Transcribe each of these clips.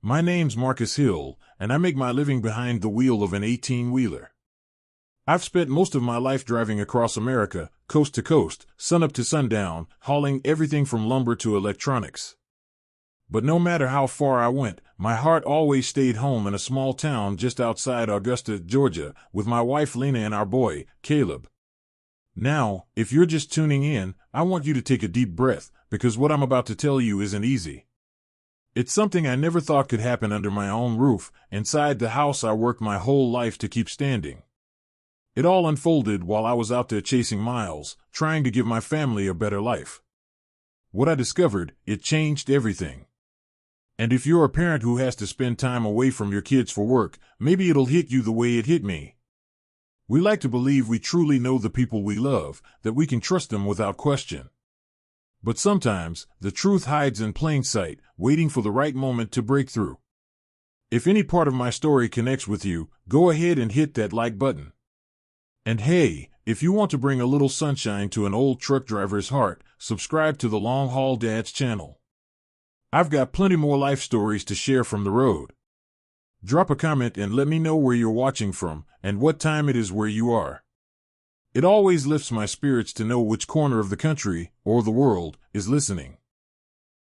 My name's Marcus Hill, and I make my living behind the wheel of an 18-wheeler. I've spent most of my life driving across America, coast to coast, sunup to sundown, hauling everything from lumber to electronics. But no matter how far I went, my heart always stayed home in a small town just outside Augusta, Georgia, with my wife Lena and our boy, Caleb. Now, if you're just tuning in, I want you to take a deep breath, because what I'm about to tell you isn't easy. It's something I never thought could happen under my own roof, inside the house I worked my whole life to keep standing. It all unfolded while I was out there chasing miles, trying to give my family a better life. What I discovered, it changed everything. And if you're a parent who has to spend time away from your kids for work, maybe it'll hit you the way it hit me. We like to believe we truly know the people we love, that we can trust them without question. But sometimes, the truth hides in plain sight, waiting for the right moment to break through. If any part of my story connects with you, go ahead and hit that like button. And hey, if you want to bring a little sunshine to an old truck driver's heart, subscribe to the Long Haul Dad's channel. I've got plenty more life stories to share from the road. Drop a comment and let me know where you're watching from, and what time it is where you are. It always lifts my spirits to know which corner of the country, or the world, is listening.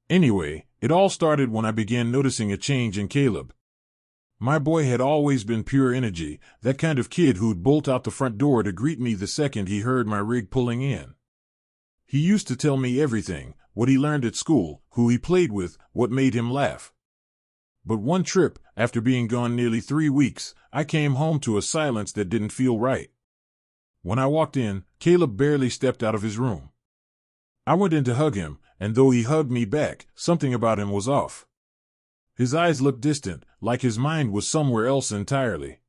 Anyway, it all started when I began noticing a change in Caleb. My boy had always been pure energy, that kind of kid who'd bolt out the front door to greet me the second he heard my rig pulling in. He used to tell me everything, what he learned at school, who he played with, what made him laugh. But one trip, after being gone nearly 3 weeks, I came home to a silence that didn't feel right. When I walked in, Caleb barely stepped out of his room. I went in to hug him, and though he hugged me back, something about him was off. His eyes looked distant, like his mind was somewhere else entirely.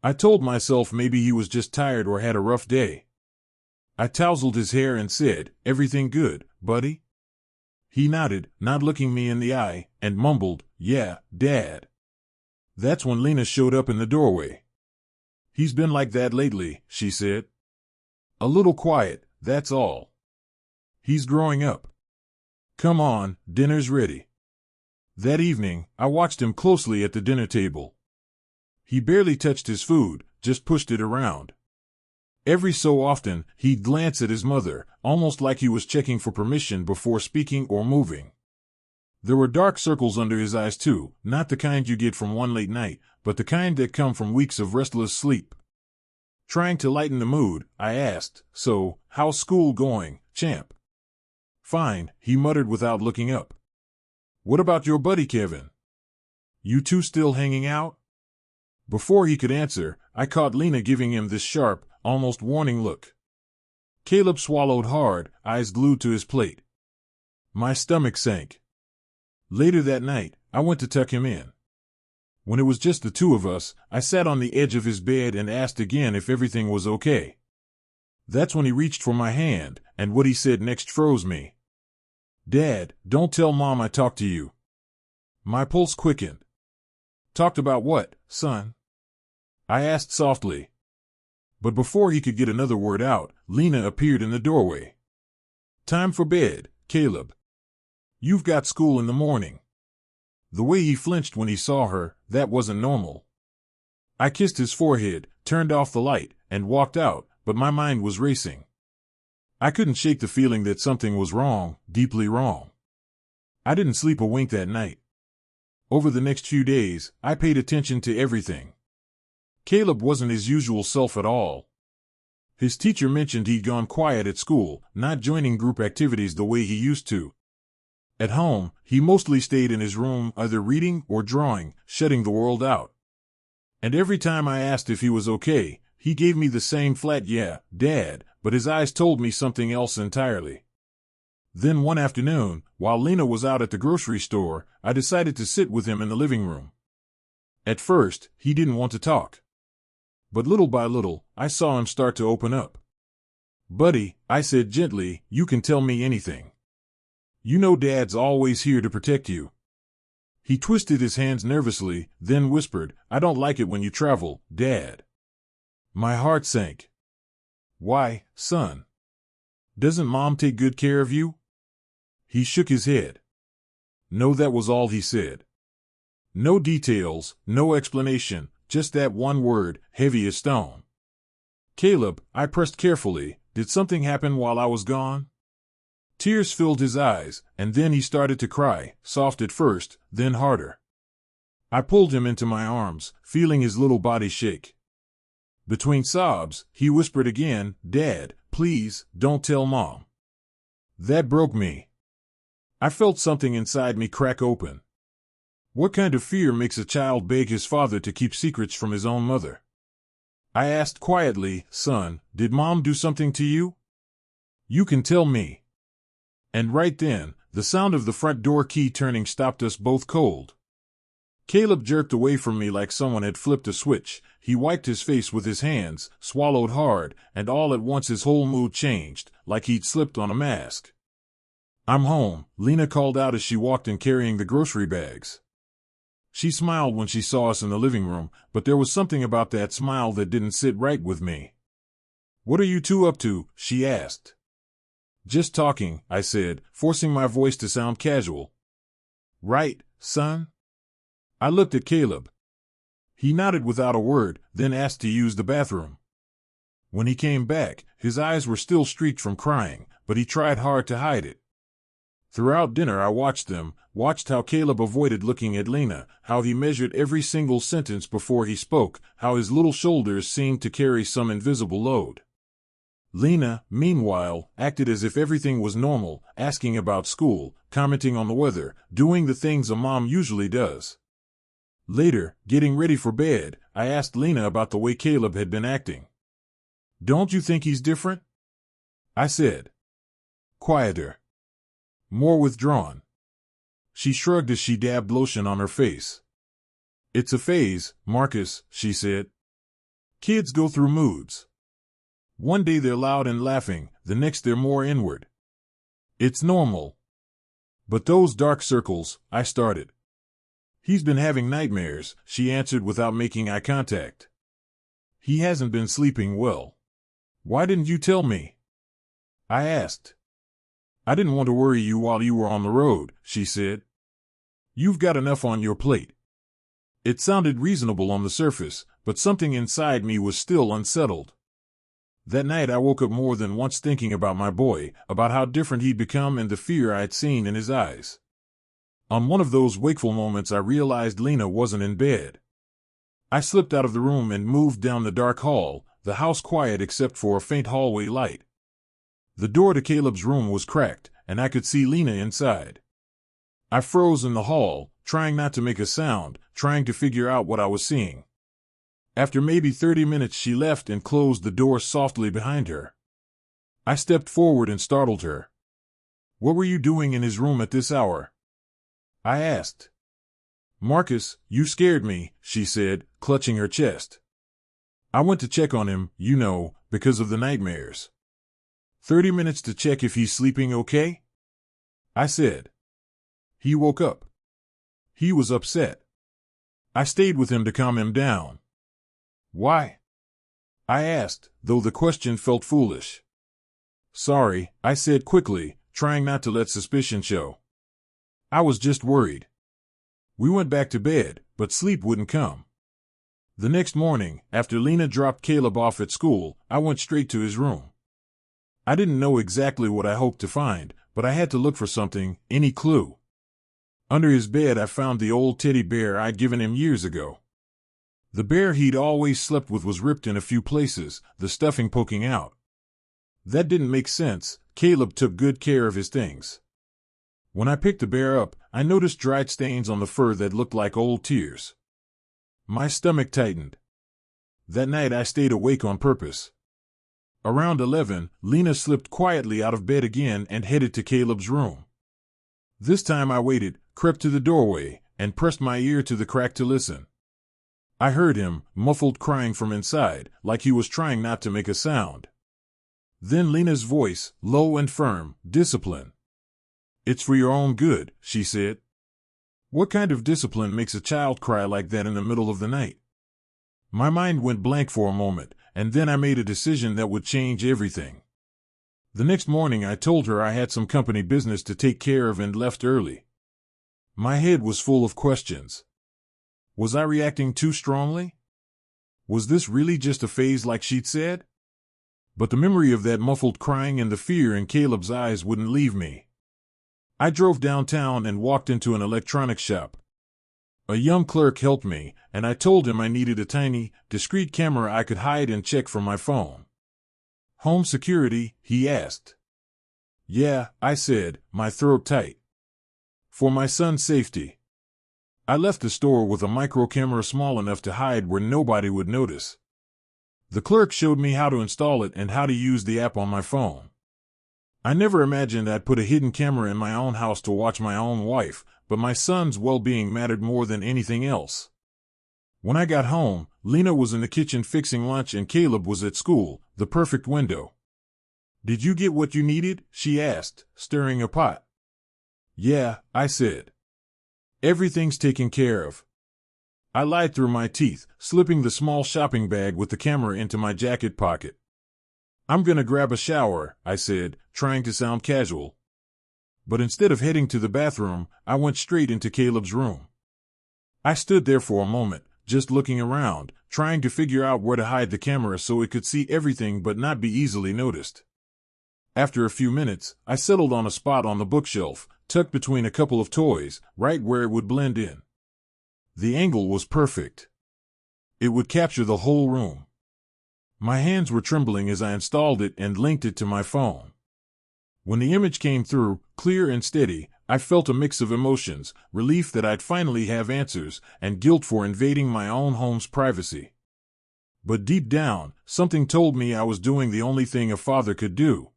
I told myself maybe he was just tired or had a rough day. I tousled his hair and said, "Everything good, buddy?" He nodded, not looking me in the eye, and mumbled, "Yeah, Dad." That's when Lena showed up in the doorway. "He's been like that lately," she said. "A little quiet, that's all. He's growing up. Come on, dinner's ready." That evening, I watched him closely at the dinner table. He barely touched his food, just pushed it around. Every so often, he'd glance at his mother, almost like he was checking for permission before speaking or moving. There were dark circles under his eyes too, not the kind you get from one late night, but the kind that come from weeks of restless sleep. Trying to lighten the mood, I asked, "So, how's school going, champ?" "Fine," he muttered without looking up. "What about your buddy Kevin? You two still hanging out?" Before he could answer, I caught Lena giving him this sharp, almost warning look. Caleb swallowed hard, eyes glued to his plate. My stomach sank. Later that night, I went to tuck him in. When it was just the two of us, I sat on the edge of his bed and asked again if everything was okay. That's when he reached for my hand, and what he said next froze me. "Dad, don't tell Mom I talked to you." My pulse quickened. "Talked about what, son?" I asked softly. But before he could get another word out, Lena appeared in the doorway. "Time for bed, Caleb. You've got school in the morning." The way he flinched when he saw her, that wasn't normal. I kissed his forehead, turned off the light, and walked out, but my mind was racing. I couldn't shake the feeling that something was wrong, deeply wrong. I didn't sleep a wink that night. Over the next few days, I paid attention to everything. Caleb wasn't his usual self at all. His teacher mentioned he'd gone quiet at school, not joining group activities the way he used to. At home, he mostly stayed in his room, either reading or drawing, shutting the world out. And every time I asked if he was okay, he gave me the same flat "Yeah, Dad," but his eyes told me something else entirely. Then one afternoon, while Lena was out at the grocery store, I decided to sit with him in the living room. At first, he didn't want to talk. But little by little, I saw him start to open up. "Buddy," I said gently, "you can tell me anything. You know Dad's always here to protect you." He twisted his hands nervously, then whispered, "I don't like it when you travel, Dad." My heart sank. "Why, son? Doesn't Mom take good care of you?" He shook his head. No, that was all he said. No details, no explanation, just that one word, heavy as stone. Caleb, I pressed carefully, did something happen while I was gone? Tears filled his eyes, and then he started to cry, soft at first, then harder. I pulled him into my arms, feeling his little body shake. Between sobs, he whispered again, "Dad, please, don't tell Mom." That broke me. I felt something inside me crack open. What kind of fear makes a child beg his father to keep secrets from his own mother? I asked quietly, "Son, did Mom do something to you? You can tell me." And right then, the sound of the front door key turning stopped us both cold. Caleb jerked away from me like someone had flipped a switch. He wiped his face with his hands, swallowed hard, and all at once his whole mood changed, like he'd slipped on a mask. "I'm home," Lena called out as she walked in carrying the grocery bags. She smiled when she saw us in the living room, but there was something about that smile that didn't sit right with me. "What are you two up to?" she asked. "Just talking," I said, forcing my voice to sound casual. "Right, son?" I looked at Caleb. He nodded without a word, then asked to use the bathroom. When he came back, his eyes were still streaked from crying, but he tried hard to hide it. Throughout dinner I watched how Caleb avoided looking at Lena, how he measured every single sentence before he spoke, how his little shoulders seemed to carry some invisible load. Lena, meanwhile, acted as if everything was normal, asking about school, commenting on the weather, doing the things a mom usually does. Later, getting ready for bed, I asked Lena about the way Caleb had been acting. "Don't you think he's different?" I said. "Quieter. More withdrawn." She shrugged as she dabbed lotion on her face. "It's a phase, Marcus," she said. "Kids go through moods. One day they're loud and laughing, the next they're more inward. It's normal." "But those dark circles," I started. "He's been having nightmares," she answered without making eye contact. "He hasn't been sleeping well." "Why didn't you tell me?" I asked. "I didn't want to worry you while you were on the road," she said. "You've got enough on your plate." It sounded reasonable on the surface, but something inside me was still unsettled. That night I woke up more than once thinking about my boy, about how different he'd become and the fear I'd seen in his eyes. On one of those wakeful moments I realized Lena wasn't in bed. I slipped out of the room and moved down the dark hall, the house quiet except for a faint hallway light. The door to Caleb's room was cracked, and I could see Lena inside. I froze in the hall, trying not to make a sound, trying to figure out what I was seeing. After maybe 30 minutes she left and closed the door softly behind her. I stepped forward and startled her. "What were you doing in his room at this hour?" I asked. "Marcus, you scared me," she said, clutching her chest. "I went to check on him, because of the nightmares." 30 minutes to check if he's sleeping okay?" I said. "He woke up. He was upset. I stayed with him to calm him down." "Why?" I asked, though the question felt foolish. "Sorry," I said quickly, trying not to let suspicion show. "I was just worried." We went back to bed, but sleep wouldn't come. The next morning, after Lena dropped Caleb off at school, I went straight to his room. I didn't know exactly what I hoped to find, but I had to look for something, any clue. Under his bed I found the old teddy bear I'd given him years ago. The bear he'd always slept with was ripped in a few places, the stuffing poking out. That didn't make sense. Caleb took good care of his things. When I picked the bear up, I noticed dried stains on the fur that looked like old tears. My stomach tightened. That night I stayed awake on purpose. Around 11, Lena slipped quietly out of bed again and headed to Caleb's room. This time I waited, crept to the doorway, and pressed my ear to the crack to listen. I heard him, muffled crying from inside, like he was trying not to make a sound. Then Lena's voice, low and firm, "Discipline. It's for your own good," she said. What kind of discipline makes a child cry like that in the middle of the night? My mind went blank for a moment, and then I made a decision that would change everything. The next morning I told her I had some company business to take care of and left early. My head was full of questions. Was I reacting too strongly? Was this really just a phase like she'd said? But the memory of that muffled crying and the fear in Caleb's eyes wouldn't leave me. I drove downtown and walked into an electronics shop. A young clerk helped me, and I told him I needed a tiny, discreet camera I could hide and check from my phone. Home security, he asked. Yeah, I said, my throat tight. For my son's safety. I left the store with a micro camera small enough to hide where nobody would notice. The clerk showed me how to install it and how to use the app on my phone. I never imagined I'd put a hidden camera in my own house to watch my own wife, but my son's well-being mattered more than anything else. When I got home, Lena was in the kitchen fixing lunch and Caleb was at school, the perfect window. Did you get what you needed? She asked, stirring a pot. Yeah, I said. Everything's taken care of. I lied through my teeth, slipping the small shopping bag with the camera into my jacket pocket. I'm gonna grab a shower, I said, trying to sound casual. But instead of heading to the bathroom, I went straight into Caleb's room. I stood there for a moment, just looking around, trying to figure out where to hide the camera so it could see everything but not be easily noticed. After a few minutes, I settled on a spot on the bookshelf, tucked between a couple of toys, right where it would blend in. The angle was perfect. It would capture the whole room. My hands were trembling as I installed it and linked it to my phone. When the image came through, clear and steady, I felt a mix of emotions, relief that I'd finally have answers, and guilt for invading my own home's privacy. But deep down, something told me I was doing the only thing a father could do.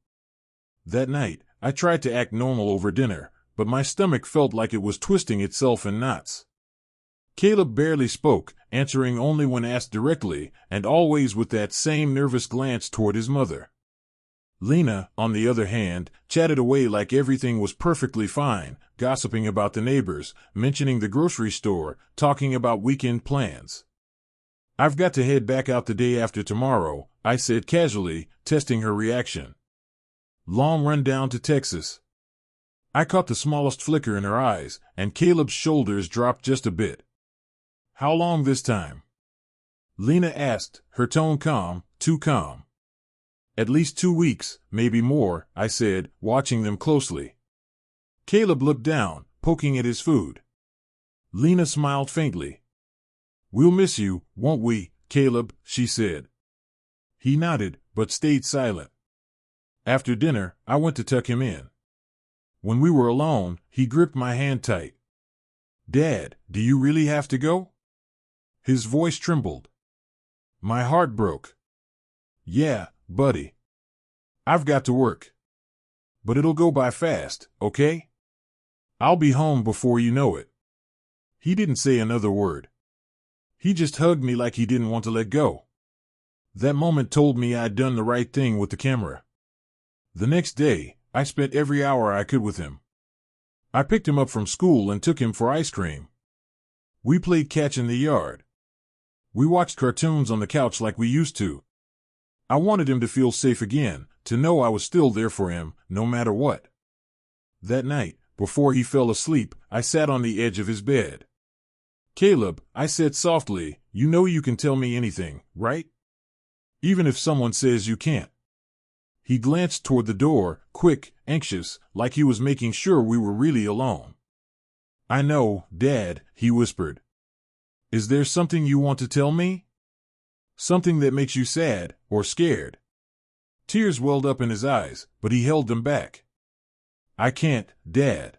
That night, I tried to act normal over dinner, but my stomach felt like it was twisting itself in knots. Caleb barely spoke, answering only when asked directly, and always with that same nervous glance toward his mother. Lena, on the other hand, chatted away like everything was perfectly fine, gossiping about the neighbors, mentioning the grocery store, talking about weekend plans. I've got to head back out the day after tomorrow, I said casually, testing her reaction. Long run down to Texas. I caught the smallest flicker in her eyes, and Caleb's shoulders dropped just a bit. How long this time? Lena asked, her tone calm, too calm. At least 2 weeks, maybe more, I said, watching them closely. Caleb looked down, poking at his food. Lena smiled faintly. We'll miss you, won't we, Caleb, she said. He nodded, but stayed silent. After dinner, I went to tuck him in. When we were alone, he gripped my hand tight. Dad, do you really have to go? His voice trembled. My heart broke. Yeah, buddy. I've got to work. But it'll go by fast, okay? I'll be home before you know it. He didn't say another word. He just hugged me like he didn't want to let go. That moment told me I'd done the right thing with the camera. The next day, I spent every hour I could with him. I picked him up from school and took him for ice cream. We played catch in the yard. We watched cartoons on the couch like we used to. I wanted him to feel safe again, to know I was still there for him, no matter what. That night, before he fell asleep, I sat on the edge of his bed. Caleb, I said softly, you know you can tell me anything, right? Even if someone says you can't. He glanced toward the door, quick, anxious, like he was making sure we were really alone. I know, Dad, he whispered. Is there something you want to tell me? Something that makes you sad, or scared? Tears welled up in his eyes, but he held them back. I can't, Dad.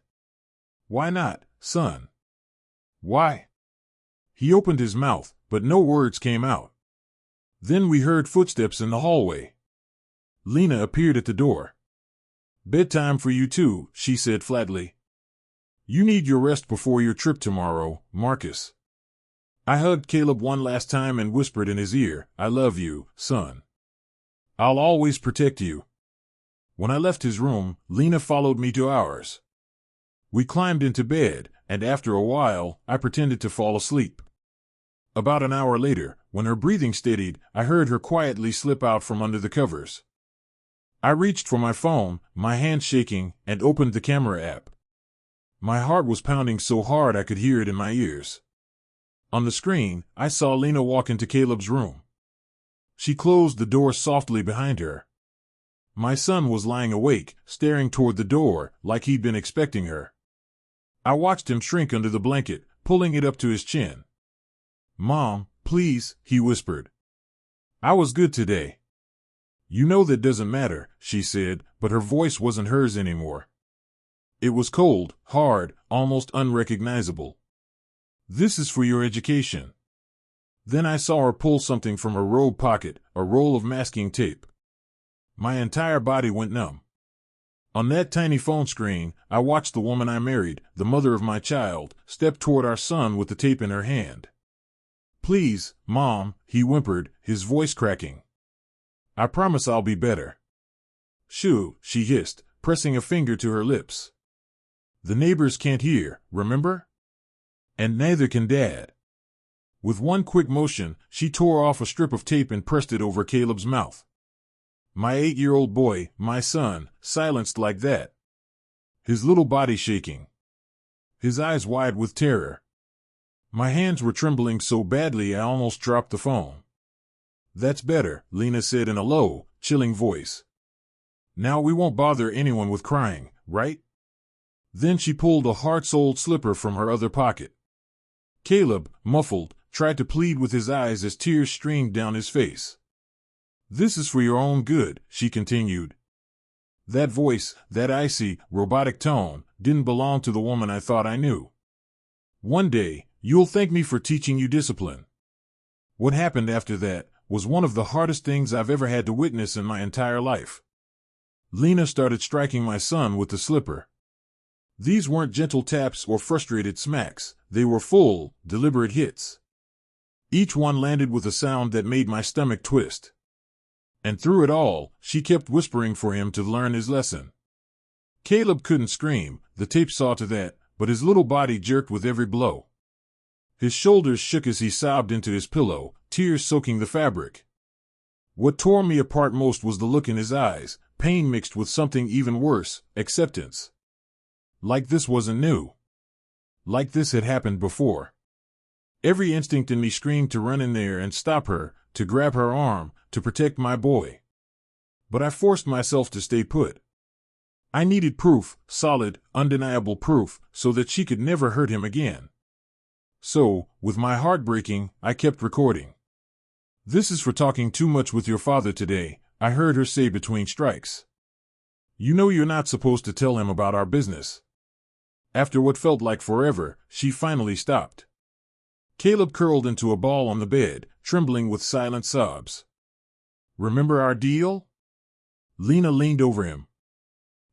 Why not, son? Why? He opened his mouth, but no words came out. Then we heard footsteps in the hallway. Lena appeared at the door. Bedtime for you too, she said flatly. You need your rest before your trip tomorrow, Marcus. I hugged Caleb one last time and whispered in his ear, I love you, son. I'll always protect you. When I left his room, Lena followed me to ours. We climbed into bed, and after a while, I pretended to fall asleep. About an hour later, when her breathing steadied, I heard her quietly slip out from under the covers. I reached for my phone, my hand shaking, and opened the camera app. My heart was pounding so hard I could hear it in my ears. On the screen, I saw Lena walk into Caleb's room. She closed the door softly behind her. My son was lying awake, staring toward the door, like he'd been expecting her. I watched him shrink under the blanket, pulling it up to his chin. "Mom, please," he whispered. "I was good today." "You know that doesn't matter," she said, but her voice wasn't hers anymore. It was cold, hard, almost unrecognizable. "This is for your education." Then I saw her pull something from her robe pocket, a roll of masking tape. My entire body went numb. On that tiny phone screen, I watched the woman I married, the mother of my child, step toward our son with the tape in her hand. "Please, Mom," he whimpered, his voice cracking. "I promise I'll be better." "Shoo," she hissed, pressing a finger to her lips. "The neighbors can't hear, remember? And neither can Dad." With one quick motion, she tore off a strip of tape and pressed it over Caleb's mouth. My 8-year-old boy, my son, silenced like that. His little body shaking. His eyes wide with terror. My hands were trembling so badly I almost dropped the phone. "That's better," Lena said in a low, chilling voice. "Now we won't bother anyone with crying, right?" Then she pulled a heart-soled slipper from her other pocket. Caleb, muffled, tried to plead with his eyes as tears streamed down his face. "This is for your own good," she continued. That voice, that icy, robotic tone, didn't belong to the woman I thought I knew. "One day, you'll thank me for teaching you discipline." What happened after that was one of the hardest things I've ever had to witness in my entire life. Lena started striking my son with the slipper. These weren't gentle taps or frustrated smacks, they were full, deliberate hits. Each one landed with a sound that made my stomach twist. And through it all, she kept whispering for him to learn his lesson. Caleb couldn't scream, the tape saw to that, but his little body jerked with every blow. His shoulders shook as he sobbed into his pillow, tears soaking the fabric. What tore me apart most was the look in his eyes, pain mixed with something even worse, acceptance. Like this wasn't new. Like this had happened before. Every instinct in me screamed to run in there and stop her, to grab her arm, to protect my boy. But I forced myself to stay put. I needed proof, solid, undeniable proof, so that she could never hurt him again. So, with my heart breaking, I kept recording. "This is for talking too much with your father today," I heard her say between strikes. "You know you're not supposed to tell him about our business." After what felt like forever, she finally stopped. Caleb curled into a ball on the bed, trembling with silent sobs. "Remember our deal?" Lena leaned over him.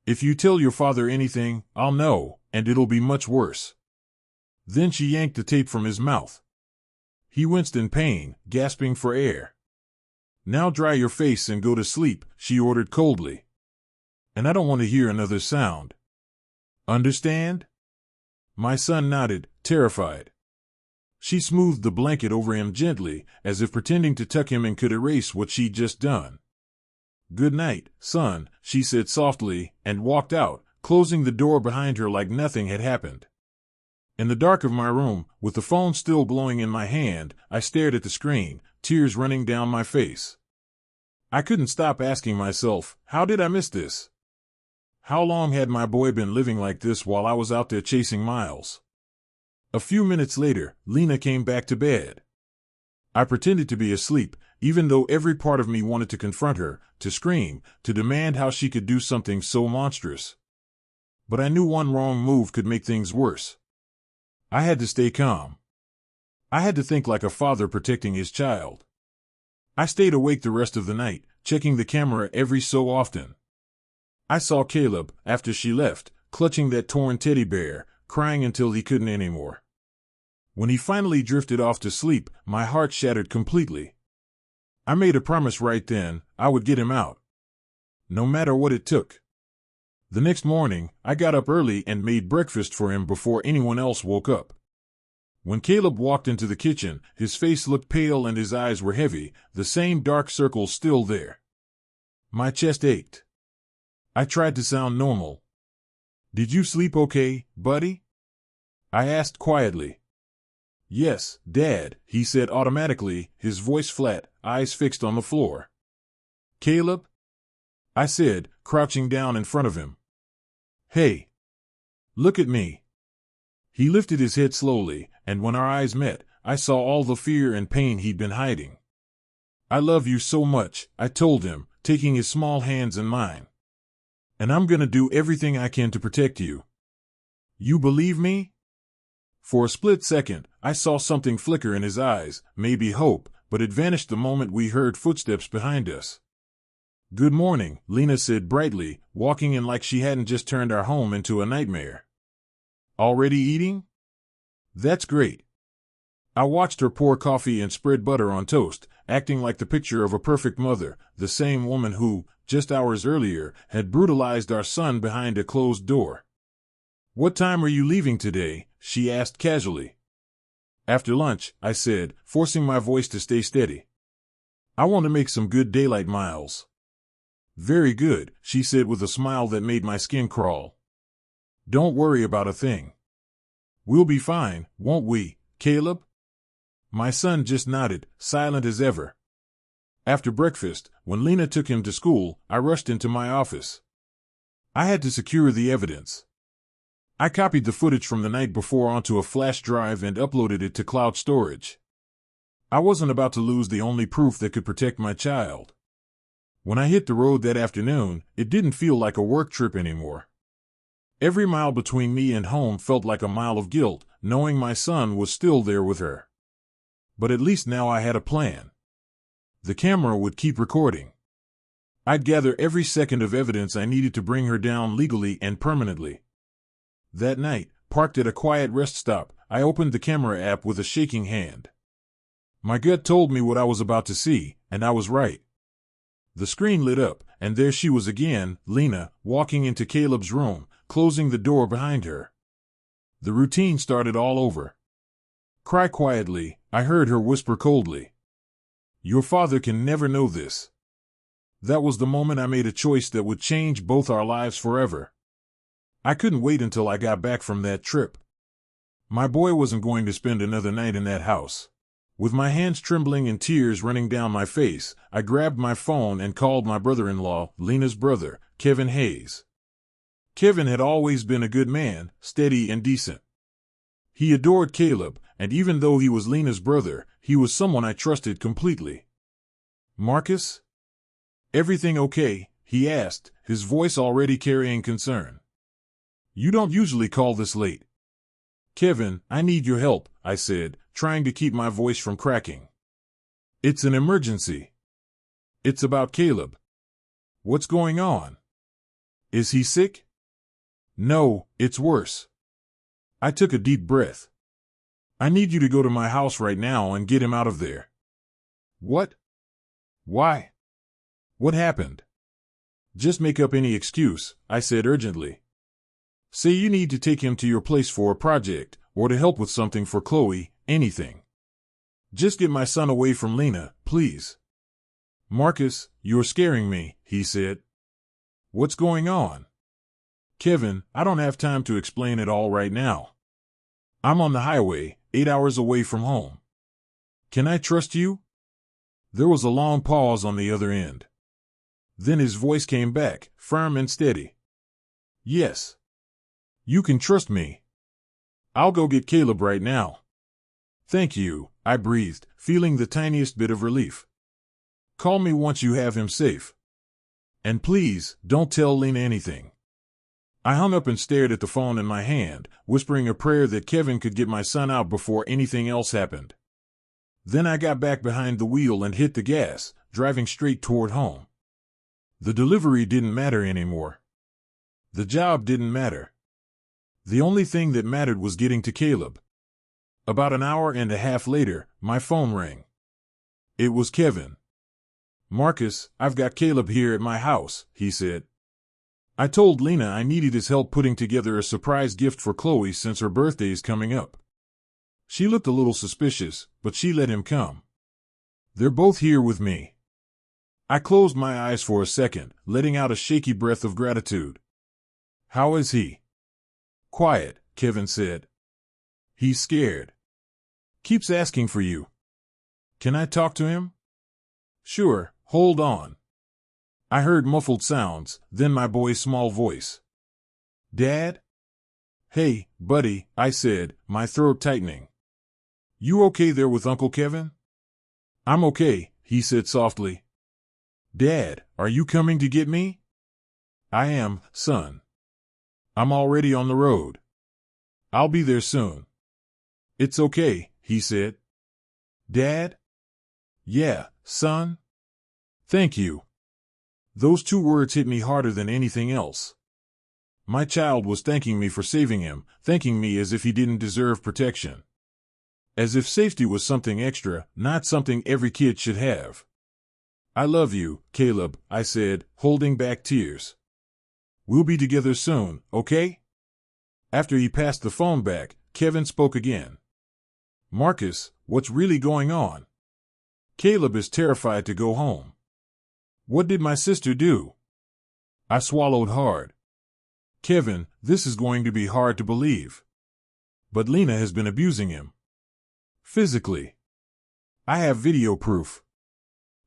"If you tell your father anything, I'll know, and it'll be much worse." Then she yanked the tape from his mouth. He winced in pain, gasping for air. "Now dry your face and go to sleep," she ordered coldly. "And I don't want to hear another sound. Understand?" My son nodded, terrified. She smoothed the blanket over him gently, as if pretending to tuck him in could erase what she'd just done. "Good night, son," she said softly, and walked out, closing the door behind her like nothing had happened. In the dark of my room, with the phone still glowing in my hand, I stared at the screen, tears running down my face. I couldn't stop asking myself, how did I miss this? How long had my boy been living like this while I was out there chasing miles? A few minutes later, Lena came back to bed. I pretended to be asleep, even though every part of me wanted to confront her, to scream, to demand how she could do something so monstrous. But I knew one wrong move could make things worse. I had to stay calm. I had to think like a father protecting his child. I stayed awake the rest of the night, checking the camera every so often. I saw Caleb, after she left, clutching that torn teddy bear, crying until he couldn't anymore. When he finally drifted off to sleep, my heart shattered completely. I made a promise right then, I would get him out. No matter what it took. The next morning, I got up early and made breakfast for him before anyone else woke up. When Caleb walked into the kitchen, his face looked pale and his eyes were heavy, the same dark circles still there. My chest ached. I tried to sound normal. "Did you sleep okay, buddy?" I asked quietly. Yes, Dad, he said automatically, his voice flat, eyes fixed on the floor. Caleb? I said, crouching down in front of him. Hey. Look at me. He lifted his head slowly, and when our eyes met, I saw all the fear and pain he'd been hiding. I love you so much, I told him, taking his small hands in mine. And I'm gonna do everything I can to protect you. You believe me? For a split second, I saw something flicker in his eyes, maybe hope, but it vanished the moment we heard footsteps behind us. Good morning, Lena said brightly, walking in like she hadn't just turned our home into a nightmare. Already eating? That's great. I watched her pour coffee and spread butter on toast, acting like the picture of a perfect mother, the same woman who, just hours earlier, had brutalized our son behind a closed door. What time are you leaving today? She asked casually. After lunch, I said, forcing my voice to stay steady. I want to make some good daylight miles. Very good, she said with a smile that made my skin crawl. Don't worry about a thing. We'll be fine, won't we, Caleb? My son just nodded, silent as ever. After breakfast, when Lena took him to school, I rushed into my office. I had to secure the evidence. I copied the footage from the night before onto a flash drive and uploaded it to cloud storage. I wasn't about to lose the only proof that could protect my child. When I hit the road that afternoon, it didn't feel like a work trip anymore. Every mile between me and home felt like a mile of guilt, knowing my son was still there with her. But at least now I had a plan. The camera would keep recording. I'd gather every second of evidence I needed to bring her down legally and permanently. That night, parked at a quiet rest stop, I opened the camera app with a shaking hand. My gut told me what I was about to see, and I was right. The screen lit up, and there she was again, Lena, walking into Caleb's room, closing the door behind her. The routine started all over. Cry quietly, I heard her whisper coldly. Your father can never know this. That was the moment I made a choice that would change both our lives forever. I couldn't wait until I got back from that trip. My boy wasn't going to spend another night in that house. With my hands trembling and tears running down my face, I grabbed my phone and called my brother-in-law, Lena's brother, Kevin Hayes. Kevin had always been a good man, steady and decent. He adored Caleb, and even though he was Lena's brother, he was someone I trusted completely. Marcus? Everything okay? He asked, his voice already carrying concern. You don't usually call this late. Kevin, I need your help, I said, trying to keep my voice from cracking. It's an emergency. It's about Caleb. What's going on? Is he sick? No, it's worse. I took a deep breath. I need you to go to my house right now and get him out of there. What? Why? What happened? Just make up any excuse, I said urgently. Say you need to take him to your place for a project, or to help with something for Chloe, anything. Just get my son away from Lena, please. Marcus, you're scaring me, he said. What's going on? Kevin, I don't have time to explain it all right now. I'm on the highway, 8 hours away from home. Can I trust you? There was a long pause on the other end. Then his voice came back, firm and steady. Yes. You can trust me. I'll go get Caleb right now. Thank you, I breathed, feeling the tiniest bit of relief. Call me once you have him safe. And please, don't tell Lena anything. I hung up and stared at the phone in my hand, whispering a prayer that Kevin could get my son out before anything else happened. Then I got back behind the wheel and hit the gas, driving straight toward home. The delivery didn't matter anymore. The job didn't matter. The only thing that mattered was getting to Caleb. About an hour and a half later, my phone rang. It was Kevin. Marcus, I've got Caleb here at my house, he said. I told Lena I needed his help putting together a surprise gift for Chloe since her birthday's coming up. She looked a little suspicious, but she let him come. They're both here with me. I closed my eyes for a second, letting out a shaky breath of gratitude. How is he? Quiet, Kevin said. He's scared. Keeps asking for you. Can I talk to him? Sure, hold on. I heard muffled sounds, then my boy's small voice. Dad? Hey, buddy, I said, my throat tightening. You okay there with Uncle Kevin? I'm okay, he said softly. Dad, are you coming to get me? I am, son. I'm already on the road. I'll be there soon. It's okay, he said. Dad? Yeah, son? Thank you. Those 2 words hit me harder than anything else. My child was thanking me for saving him, thanking me as if he didn't deserve protection. As if safety was something extra, not something every kid should have. I love you, Caleb, I said, holding back tears. We'll be together soon, okay? After he passed the phone back, Kevin spoke again. Marcus, what's really going on? Caleb is terrified to go home. What did my sister do? I swallowed hard. Kevin, this is going to be hard to believe. But Lena has been abusing him. Physically. I have video proof.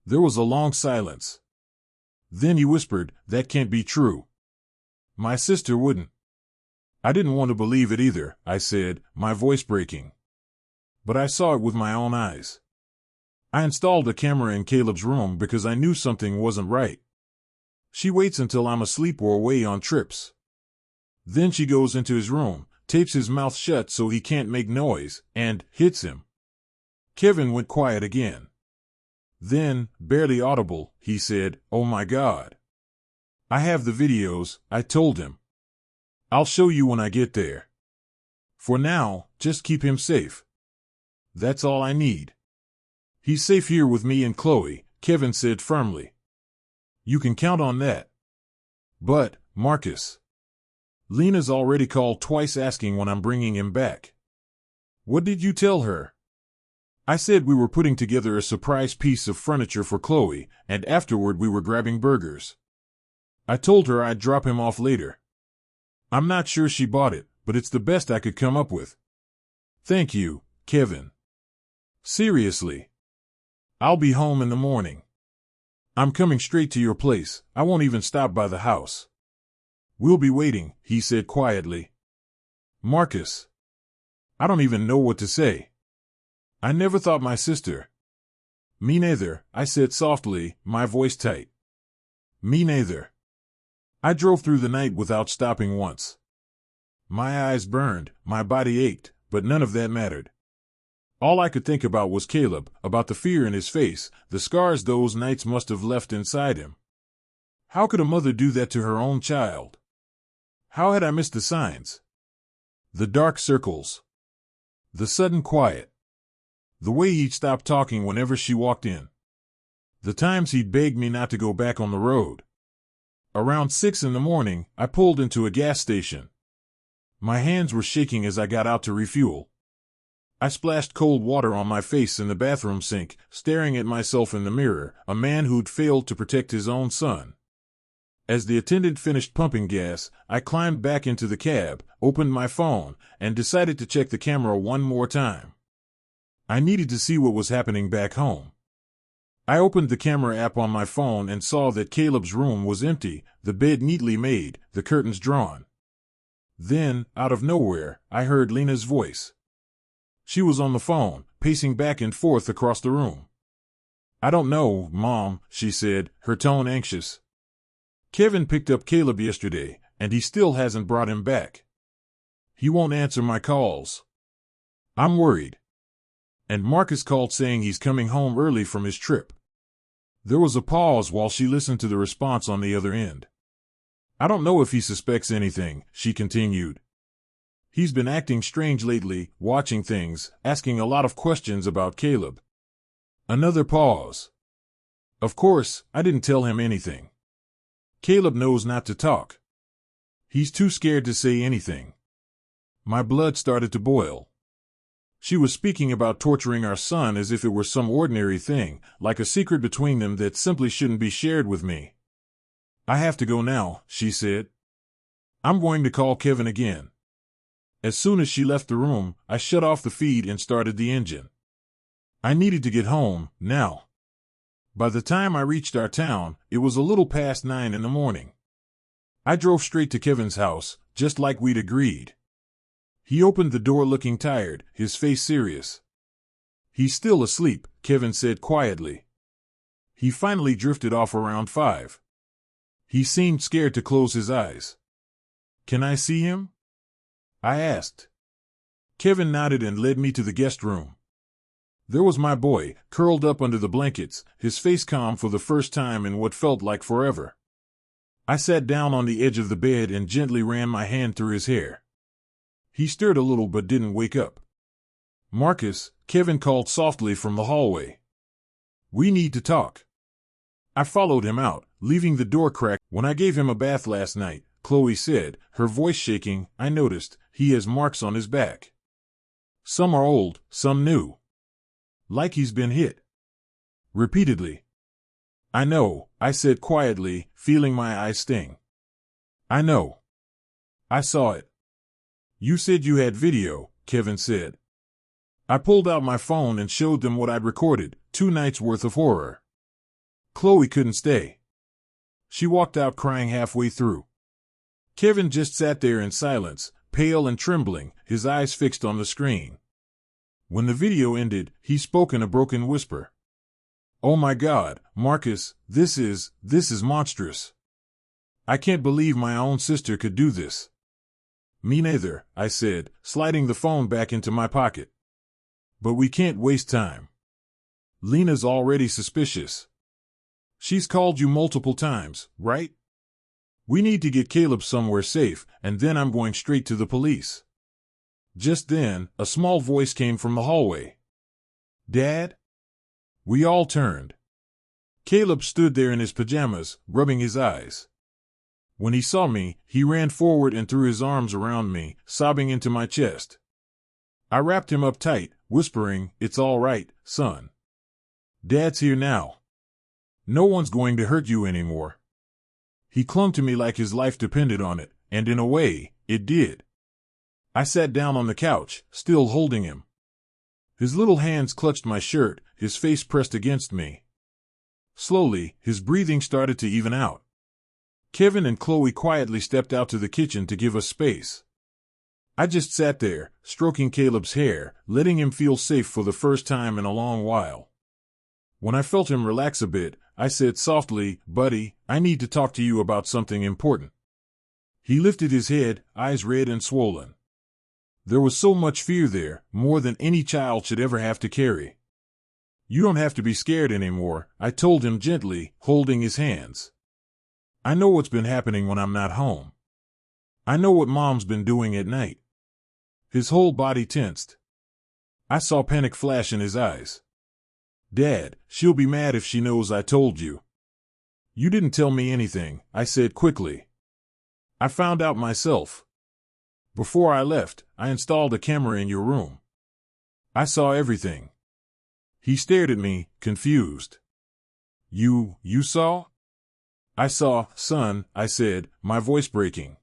There was a long silence. Then he whispered, that can't be true. My sister wouldn't. I didn't want to believe it either, I said, my voice breaking. But I saw it with my own eyes. I installed a camera in Caleb's room because I knew something wasn't right. She waits until I'm asleep or away on trips. Then she goes into his room, tapes his mouth shut so he can't make noise, and hits him. Kevin went quiet again. Then, barely audible, he said, "Oh my God." I have the videos, I told him. I'll show you when I get there. For now, just keep him safe. That's all I need. He's safe here with me and Chloe, Kevin said firmly. You can count on that. But, Marcus. Lena's already called twice asking when I'm bringing him back. What did you tell her? I said we were putting together a surprise piece of furniture for Chloe, and afterward we were grabbing burgers. I told her I'd drop him off later. I'm not sure she bought it, but it's the best I could come up with. Thank you, Kevin. Seriously. I'll be home in the morning. I'm coming straight to your place. I won't even stop by the house. We'll be waiting, he said quietly. Marcus. I don't even know what to say. I never thought my sister. Me neither, I said softly, my voice tight. Me neither. I drove through the night without stopping once. My eyes burned, my body ached, but none of that mattered. All I could think about was Caleb, about the fear in his face, the scars those nights must have left inside him. How could a mother do that to her own child? How had I missed the signs? The dark circles. The sudden quiet. The way he'd stop talking whenever she walked in. The times he'd begged me not to go back on the road. Around 6 in the morning, I pulled into a gas station. My hands were shaking as I got out to refuel. I splashed cold water on my face in the bathroom sink, staring at myself in the mirror, a man who'd failed to protect his own son. As the attendant finished pumping gas, I climbed back into the cab, opened my phone, and decided to check the camera one more time. I needed to see what was happening back home. I opened the camera app on my phone and saw that Caleb's room was empty, the bed neatly made, the curtains drawn. Then, out of nowhere, I heard Lena's voice. She was on the phone, pacing back and forth across the room. I don't know, Mom, she said, her tone anxious. Kevin picked up Caleb yesterday, and he still hasn't brought him back. He won't answer my calls. I'm worried. And Marcus called saying he's coming home early from his trip. There was a pause while she listened to the response on the other end. I don't know if he suspects anything, she continued. He's been acting strange lately, watching things, asking a lot of questions about Caleb. Another pause. Of course, I didn't tell him anything. Caleb knows not to talk. He's too scared to say anything. My blood started to boil. She was speaking about torturing our son as if it were some ordinary thing, like a secret between them that simply shouldn't be shared with me. I have to go now, she said. I'm going to call Kevin again. As soon as she left the room, I shut off the feed and started the engine. I needed to get home, now. By the time I reached our town, it was a little past 9 in the morning. I drove straight to Kevin's house, just like we'd agreed. He opened the door looking tired, his face serious. "He's still asleep," Kevin said quietly. He finally drifted off around 5. He seemed scared to close his eyes. "Can I see him?" I asked. Kevin nodded and led me to the guest room. There was my boy, curled up under the blankets, his face calm for the first time in what felt like forever. I sat down on the edge of the bed and gently ran my hand through his hair. He stirred a little but didn't wake up. "Marcus," Kevin called softly from the hallway. "We need to talk." I followed him out, leaving the door cracked. "When I gave him a bath last night," Chloe said, her voice shaking, "I noticed he has marks on his back. Some are old, some new. Like he's been hit. Repeatedly." "I know," I said quietly, feeling my eyes sting. "I know. I saw it." "You said you had video," Kevin said. I pulled out my phone and showed them what I'd recorded, 2 nights worth of horror. Chloe couldn't stay. She walked out crying halfway through. Kevin just sat there in silence, pale and trembling, his eyes fixed on the screen. When the video ended, he spoke in a broken whisper. "Oh my God, Marcus, this is monstrous. I can't believe my own sister could do this." "Me neither," I said, sliding the phone back into my pocket. "But we can't waste time. Lena's already suspicious. She's called you multiple times, right? We need to get Caleb somewhere safe, and then I'm going straight to the police." Just then, a small voice came from the hallway. "Dad?" We all turned. Caleb stood there in his pajamas, rubbing his eyes. When he saw me, he ran forward and threw his arms around me, sobbing into my chest. I wrapped him up tight, whispering, "It's all right, son. Dad's here now. No one's going to hurt you anymore." He clung to me like his life depended on it, and in a way, it did. I sat down on the couch, still holding him. His little hands clutched my shirt, his face pressed against me. Slowly, his breathing started to even out. Kevin and Chloe quietly stepped out to the kitchen to give us space. I just sat there, stroking Caleb's hair, letting him feel safe for the first time in a long while. When I felt him relax a bit, I said softly, "Buddy, I need to talk to you about something important." He lifted his head, eyes red and swollen. There was so much fear there, more than any child should ever have to carry. "You don't have to be scared anymore," I told him gently, holding his hands. "I know what's been happening when I'm not home. I know what Mom's been doing at night." His whole body tensed. I saw panic flash in his eyes. "Dad, she'll be mad if she knows I told you." "You didn't tell me anything," I said quickly. "I found out myself. Before I left, I installed a camera in your room. I saw everything." He stared at me, confused. You saw?" "I saw, son," I said, my voice breaking.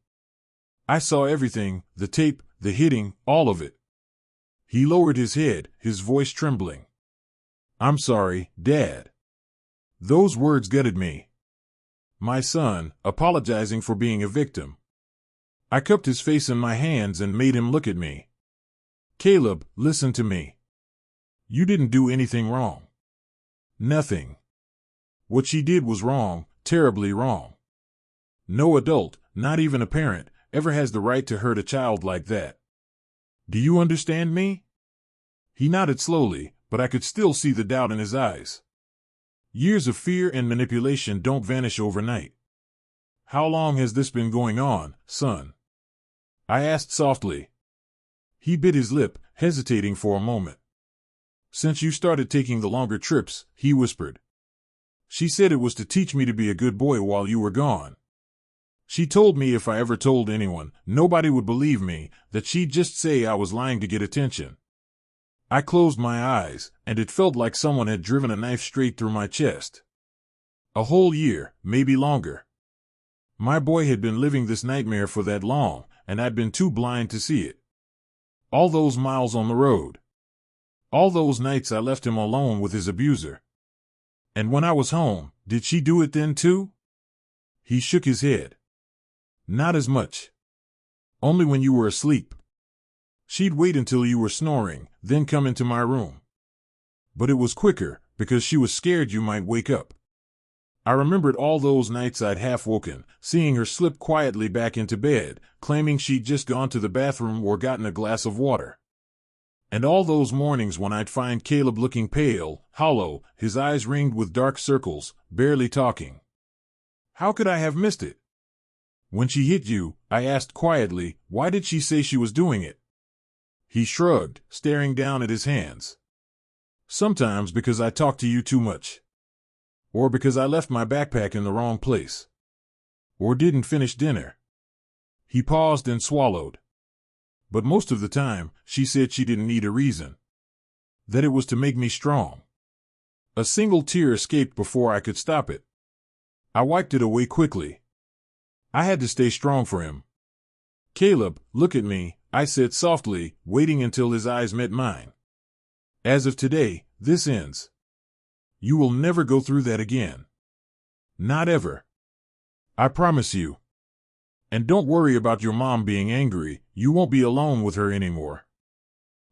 "I saw everything, the tape, the hitting, all of it." He lowered his head, his voice trembling. "I'm sorry, Dad." Those words gutted me. My son, apologizing for being a victim. I cupped his face in my hands and made him look at me. "Caleb, listen to me. You didn't do anything wrong. Nothing. What she did was wrong, terribly wrong. No adult, not even a parent, ever has the right to hurt a child like that. Do you understand me?" He nodded slowly, but I could still see the doubt in his eyes. Years of fear and manipulation don't vanish overnight. "How long has this been going on, son?" I asked softly. He bit his lip, hesitating for a moment. "Since you started taking the longer trips," he whispered. "She said it was to teach me to be a good boy while you were gone. She told me if I ever told anyone, nobody would believe me, that she'd just say I was lying to get attention." I closed my eyes, and it felt like someone had driven a knife straight through my chest. A whole year, maybe longer. My boy had been living this nightmare for that long, and I'd been too blind to see it. All those miles on the road. All those nights I left him alone with his abuser. And when I was home, did she do it then too? He shook his head. Not as much. Only when you were asleep. She'd wait until you were snoring, then come into my room. But it was quicker, because she was scared you might wake up. I remembered all those nights I'd half woken, seeing her slip quietly back into bed, claiming she'd just gone to the bathroom or gotten a glass of water. And all those mornings when I'd find Caleb looking pale, hollow, his eyes ringed with dark circles, barely talking. How could I have missed it? When she hit you, I asked quietly, why did she say she was doing it? He shrugged, staring down at his hands. Sometimes because I talked to you too much. Or because I left my backpack in the wrong place. Or didn't finish dinner. He paused and swallowed. But most of the time, she said she didn't need a reason. That it was to make me strong. A single tear escaped before I could stop it. I wiped it away quickly. I had to stay strong for him. Caleb, look at me, I said softly, waiting until his eyes met mine. As of today, this ends. You will never go through that again. Not ever. I promise you. And don't worry about your mom being angry, you won't be alone with her anymore.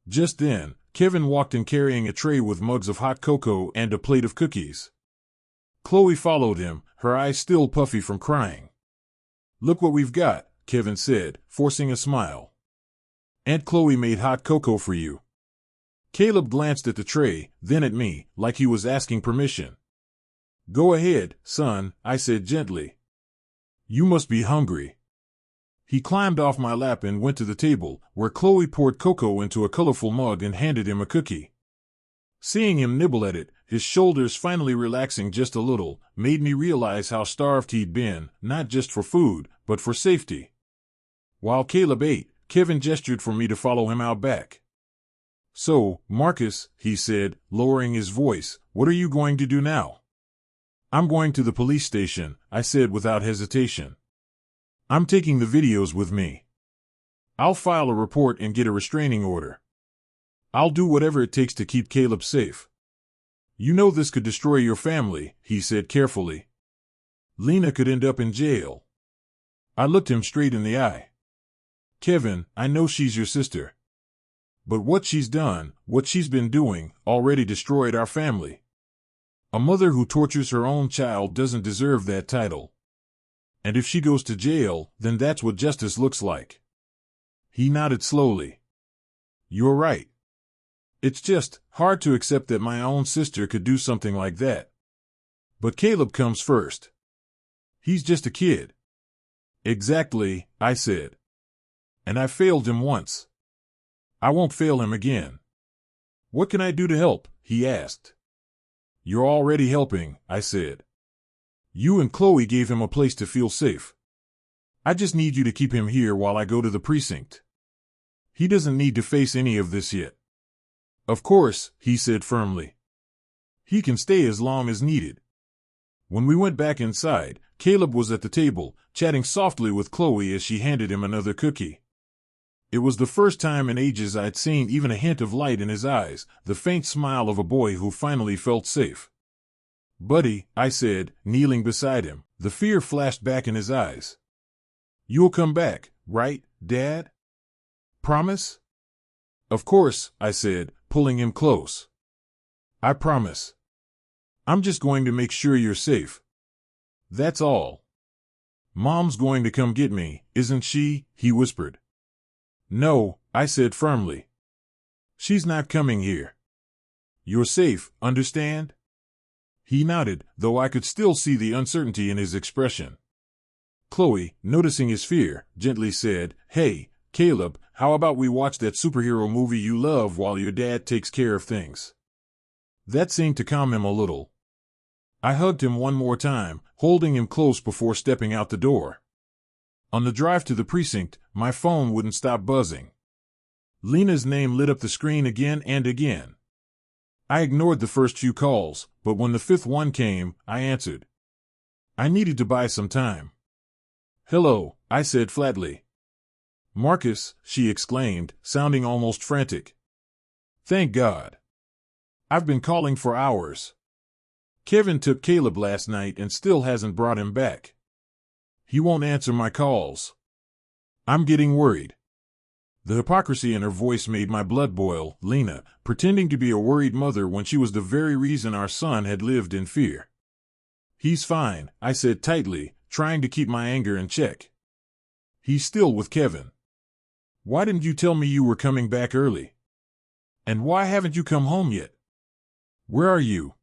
Just then, Kevin walked in carrying a tray with mugs of hot cocoa and a plate of cookies. Chloe followed him, her eyes still puffy from crying. Look what we've got, Kevin said, forcing a smile. Aunt Chloe made hot cocoa for you. Caleb glanced at the tray, then at me, like he was asking permission. Go ahead, son, I said gently. You must be hungry. He climbed off my lap and went to the table, where Chloe poured cocoa into a colorful mug and handed him a cookie. Seeing him nibble at it, his shoulders finally relaxing just a little, made me realize how starved he'd been, not just for food, but for safety. While Caleb ate, Kevin gestured for me to follow him out back. So, Marcus, he said, lowering his voice, what are you going to do now? I'm going to the police station, I said without hesitation. I'm taking the videos with me. I'll file a report and get a restraining order. I'll do whatever it takes to keep Caleb safe. You know this could destroy your family, he said carefully. Lena could end up in jail. I looked him straight in the eye. Kevin, I know she's your sister. But what she's done, what she's been doing, already destroyed our family. A mother who tortures her own child doesn't deserve that title. And if she goes to jail, then that's what justice looks like. He nodded slowly. You're right. It's just hard to accept that my own sister could do something like that. But Caleb comes first. He's just a kid. Exactly, I said. And I failed him once. I won't fail him again. What can I do to help? He asked. You're already helping, I said. You and Chloe gave him a place to feel safe. I just need you to keep him here while I go to the precinct. He doesn't need to face any of this yet. Of course, he said firmly. He can stay as long as needed. When we went back inside, Caleb was at the table, chatting softly with Chloe as she handed him another cookie. It was the first time in ages I'd seen even a hint of light in his eyes, the faint smile of a boy who finally felt safe. Buddy, I said, kneeling beside him, the fear flashed back in his eyes. You'll come back, right, Dad? Promise? Of course, I said, pulling him close. I promise. I'm just going to make sure you're safe. That's all. Mom's going to come get me, isn't she? He whispered. No, I said firmly. She's not coming here. You're safe, understand? He nodded, though I could still see the uncertainty in his expression. Chloe, noticing his fear, gently said, Hey, Caleb, how about we watch that superhero movie you love while your dad takes care of things? That seemed to calm him a little. I hugged him one more time, holding him close before stepping out the door. On the drive to the precinct, my phone wouldn't stop buzzing. Lena's name lit up the screen again and again. I ignored the first few calls, but when the fifth one came, I answered. I needed to buy some time. Hello, I said flatly. Marcus, she exclaimed, sounding almost frantic. Thank God. I've been calling for hours. Kevin took Caleb last night and still hasn't brought him back. He won't answer my calls. I'm getting worried. The hypocrisy in her voice made my blood boil. Lena, pretending to be a worried mother when she was the very reason our son had lived in fear. He's fine, I said tightly, trying to keep my anger in check. He's still with Kevin. Why didn't you tell me you were coming back early? And why haven't you come home yet? Where are you?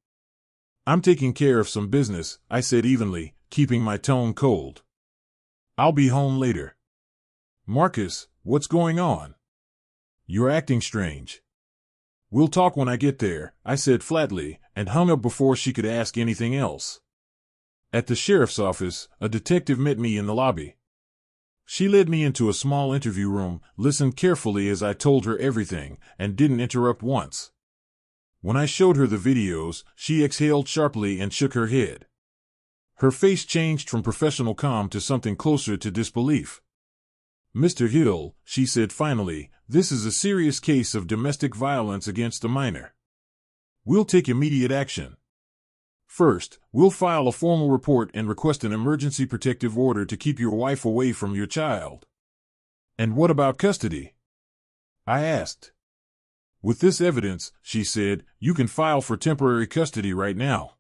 I'm taking care of some business, I said evenly, keeping my tone cold. I'll be home later. Marcus, what's going on? You're acting strange. We'll talk when I get there, I said flatly, and hung up before she could ask anything else. At the sheriff's office, a detective met me in the lobby. She led me into a small interview room, listened carefully as I told her everything, and didn't interrupt once. When I showed her the videos, she exhaled sharply and shook her head. Her face changed from professional calm to something closer to disbelief. Mr. Hill, she said finally, this is a serious case of domestic violence against a minor. We'll take immediate action. First, we'll file a formal report and request an emergency protective order to keep your wife away from your child. And what about custody? I asked. With this evidence, she said, you can file for temporary custody right now.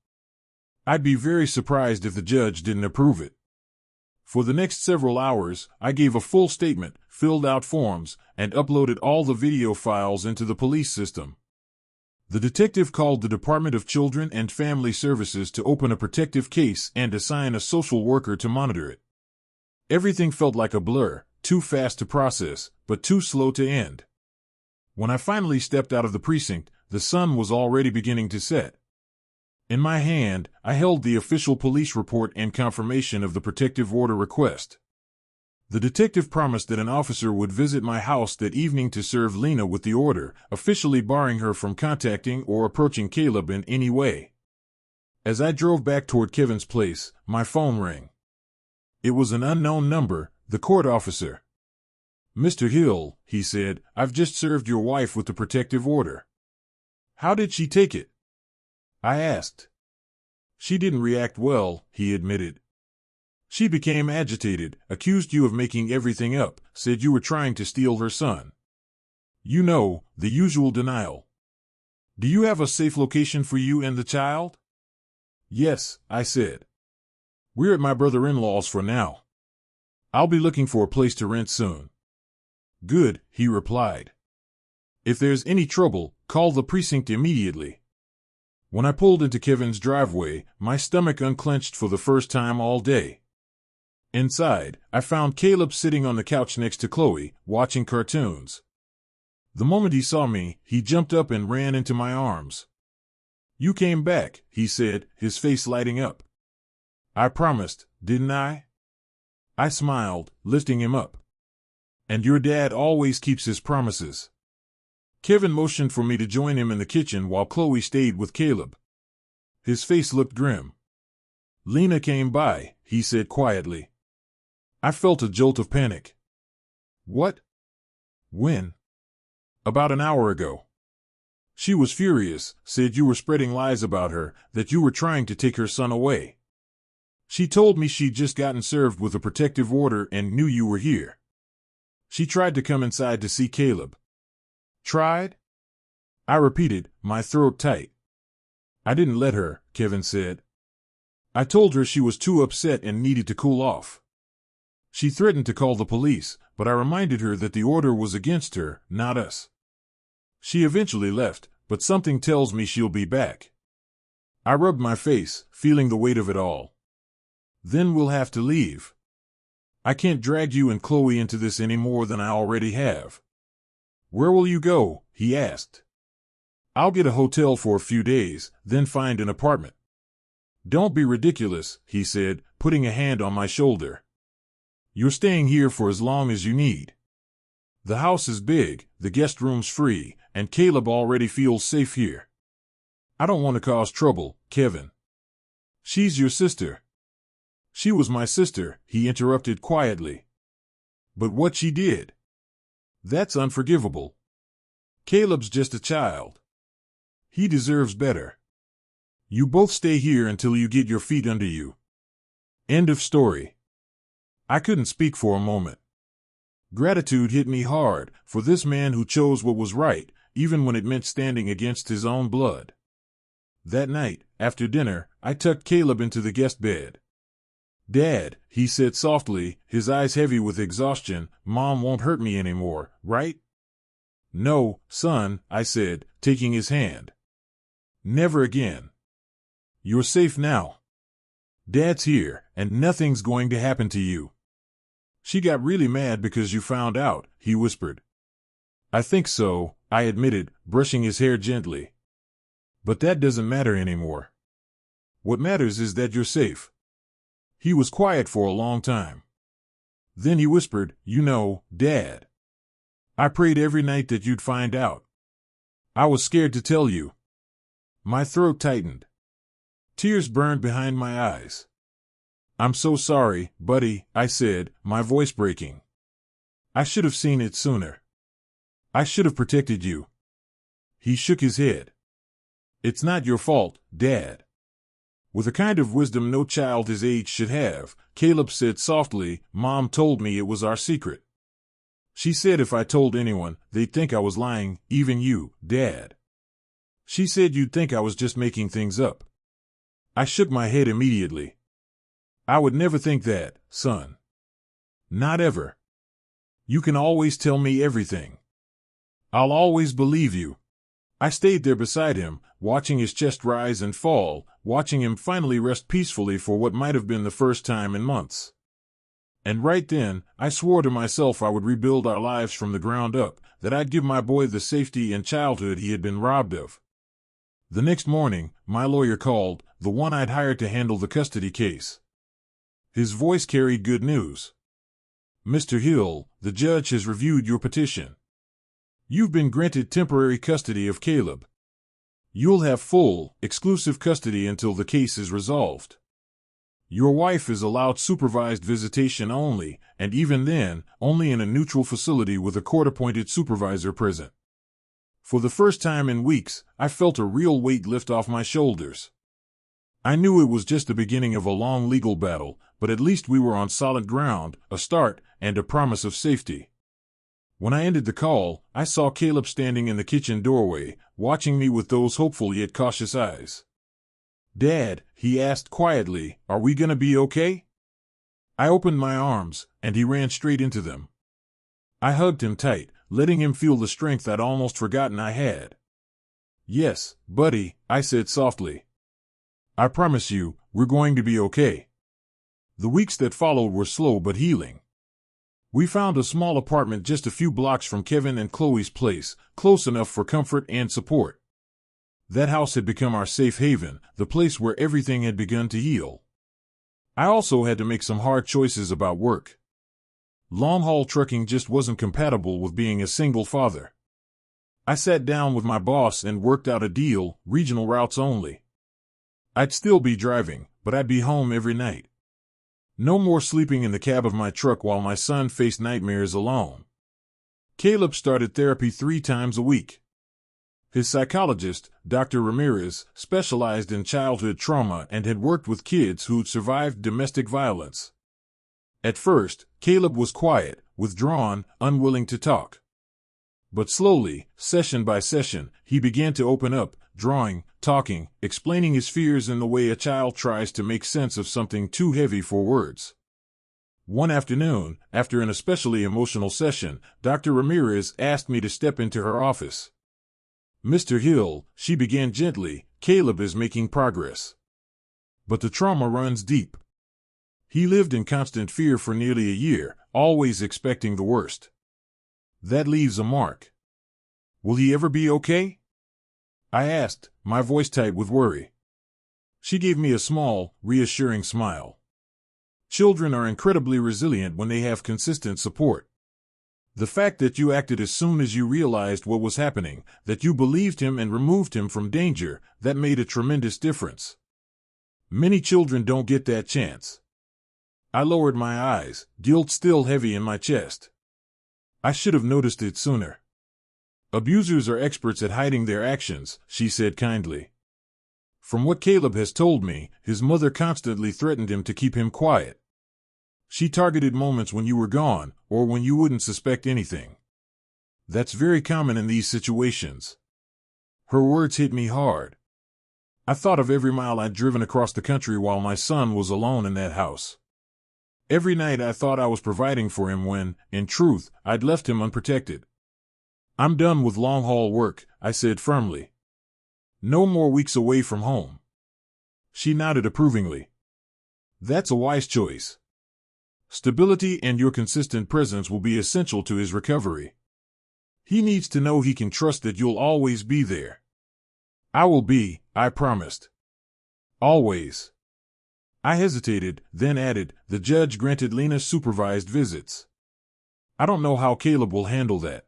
I'd be very surprised if the judge didn't approve it. For the next several hours, I gave a full statement, filled out forms, and uploaded all the video files into the police system. The detective called the Department of Children and Family Services to open a protective case and assign a social worker to monitor it. Everything felt like a blur, too fast to process, but too slow to end. When I finally stepped out of the precinct, the sun was already beginning to set. In my hand, I held the official police report and confirmation of the protective order request. The detective promised that an officer would visit my house that evening to serve Lena with the order, officially barring her from contacting or approaching Caleb in any way. As I drove back toward Kevin's place, my phone rang. It was an unknown number, the court officer. Mr. Hill, he said, I've just served your wife with the protective order. How did she take it? I asked. She didn't react well, he admitted. She became agitated, accused you of making everything up, said you were trying to steal her son. You know, the usual denial. Do you have a safe location for you and the child? Yes, I said. We're at my brother-in-law's for now. I'll be looking for a place to rent soon. Good, he replied. If there's any trouble, call the precinct immediately. When I pulled into Kevin's driveway, my stomach unclenched for the first time all day. Inside, I found Caleb sitting on the couch next to Chloe, watching cartoons. The moment he saw me, he jumped up and ran into my arms. You came back, he said, his face lighting up. I promised, didn't I? I smiled, lifting him up. And your dad always keeps his promises. Kevin motioned for me to join him in the kitchen while Chloe stayed with Caleb. His face looked grim. Lena came by, he said quietly. I felt a jolt of panic. What? When? About an hour ago. She was furious, said you were spreading lies about her, that you were trying to take her son away. She told me she'd just gotten served with a protective order and knew you were here. She tried to come inside to see Caleb. Tried? I repeated, my throat tight. I didn't let her, Kevin said. I told her she was too upset and needed to cool off. She threatened to call the police, but I reminded her that the order was against her, not us. She eventually left, but something tells me she'll be back. I rubbed my face, feeling the weight of it all. Then we'll have to leave. I can't drag you and Chloe into this any more than I already have. Where will you go? He asked. I'll get a hotel for a few days, then find an apartment. Don't be ridiculous, he said, putting a hand on my shoulder. You're staying here for as long as you need. The house is big, the guest room's free, and Caleb already feels safe here. I don't want to cause trouble, Kevin. She's your sister. She was my sister, he interrupted quietly. But what she did? That's unforgivable. Caleb's just a child. He deserves better. You both stay here until you get your feet under you. End of story. I couldn't speak for a moment. Gratitude hit me hard for this man who chose what was right, even when it meant standing against his own blood. That night, after dinner, I tucked Caleb into the guest bed. "Dad," he said softly, his eyes heavy with exhaustion, "Mom won't hurt me anymore, right?" "No, son," I said, taking his hand. "Never again. You're safe now. Dad's here, and nothing's going to happen to you." "She got really mad because you found out," he whispered. "I think so," I admitted, brushing his hair gently. "But that doesn't matter anymore. What matters is that you're safe." He was quiet for a long time. Then he whispered, "You know, Dad, I prayed every night that you'd find out. I was scared to tell you." My throat tightened. Tears burned behind my eyes. "I'm so sorry, buddy," I said, my voice breaking. "I should have seen it sooner. I should have protected you." He shook his head. "It's not your fault, Dad." With a kind of wisdom no child his age should have, Caleb said softly, "Mom told me it was our secret. She said if I told anyone, they'd think I was lying, even you, Dad. She said you'd think I was just making things up." I shook my head immediately. "I would never think that, son. Not ever. You can always tell me everything. I'll always believe you." I stayed there beside him, watching his chest rise and fall, watching him finally rest peacefully for what might have been the first time in months. And right then, I swore to myself I would rebuild our lives from the ground up, that I'd give my boy the safety and childhood he had been robbed of. The next morning, my lawyer called, the one I'd hired to handle the custody case. His voice carried good news. "Mr. Hill, the judge has reviewed your petition. You've been granted temporary custody of Caleb. You'll have full, exclusive custody until the case is resolved. Your wife is allowed supervised visitation only, and even then, only in a neutral facility with a court-appointed supervisor present." For the first time in weeks, I felt a real weight lift off my shoulders. I knew it was just the beginning of a long legal battle, but at least we were on solid ground, a start, and a promise of safety. When I ended the call, I saw Caleb standing in the kitchen doorway, watching me with those hopeful yet cautious eyes. "Dad," he asked quietly, "are we gonna be okay?" I opened my arms, and he ran straight into them. I hugged him tight, letting him feel the strength I'd almost forgotten I had. "Yes, buddy," I said softly. "I promise you, we're going to be okay." The weeks that followed were slow but healing. We found a small apartment just a few blocks from Kevin and Chloe's place, close enough for comfort and support. That house had become our safe haven, the place where everything had begun to heal. I also had to make some hard choices about work. Long-haul trucking just wasn't compatible with being a single father. I sat down with my boss and worked out a deal, regional routes only. I'd still be driving, but I'd be home every night. No more sleeping in the cab of my truck while my son faced nightmares alone. Caleb started therapy 3 times a week. His psychologist, Dr. Ramirez, specialized in childhood trauma and had worked with kids who'd survived domestic violence. At first, Caleb was quiet, withdrawn, unwilling to talk. But slowly, session by session, he began to open up, drawing, talking, explaining his fears in the way a child tries to make sense of something too heavy for words. One afternoon, after an especially emotional session, Dr. Ramirez asked me to step into her office. "Mr. Hill," she began gently, "Caleb is making progress. But the trauma runs deep. He lived in constant fear for nearly a year, always expecting the worst. That leaves a mark. Will he ever be okay?" I asked, my voice tight with worry. She gave me a small, reassuring smile. Children are incredibly resilient when they have consistent support. The fact that you acted as soon as you realized what was happening, that you believed him and removed him from danger, that made a tremendous difference. Many children don't get that chance. I lowered my eyes, guilt still heavy in my chest. I should have noticed it sooner. Abusers are experts at hiding their actions, she said kindly. From what Caleb has told me, his mother constantly threatened him to keep him quiet. She targeted moments when you were gone, or when you wouldn't suspect anything. That's very common in these situations. Her words hit me hard. I thought of every mile I'd driven across the country while my son was alone in that house. Every night I thought I was providing for him when, in truth, I'd left him unprotected. I'm done with long-haul work, I said firmly. No more weeks away from home. She nodded approvingly. That's a wise choice. Stability and your consistent presence will be essential to his recovery. He needs to know he can trust that you'll always be there. I will be, I promised. Always. I hesitated, then added, the judge granted Lena supervised visits. I don't know how Caleb will handle that.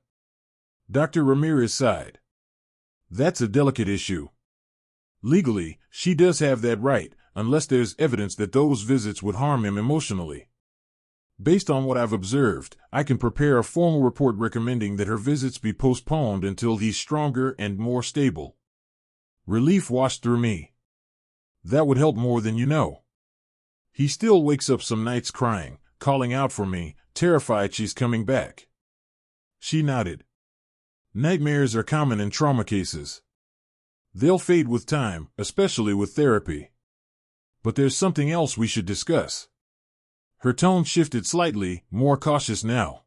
Dr. Ramirez sighed. That's a delicate issue. Legally, she does have that right, unless there's evidence that those visits would harm him emotionally. Based on what I've observed, I can prepare a formal report recommending that her visits be postponed until he's stronger and more stable. Relief washed through me. That would help more than you know. He still wakes up some nights crying, calling out for me, terrified she's coming back. She nodded. Nightmares are common in trauma cases. They'll fade with time, especially with therapy. But there's something else we should discuss. Her tone shifted slightly, more cautious now.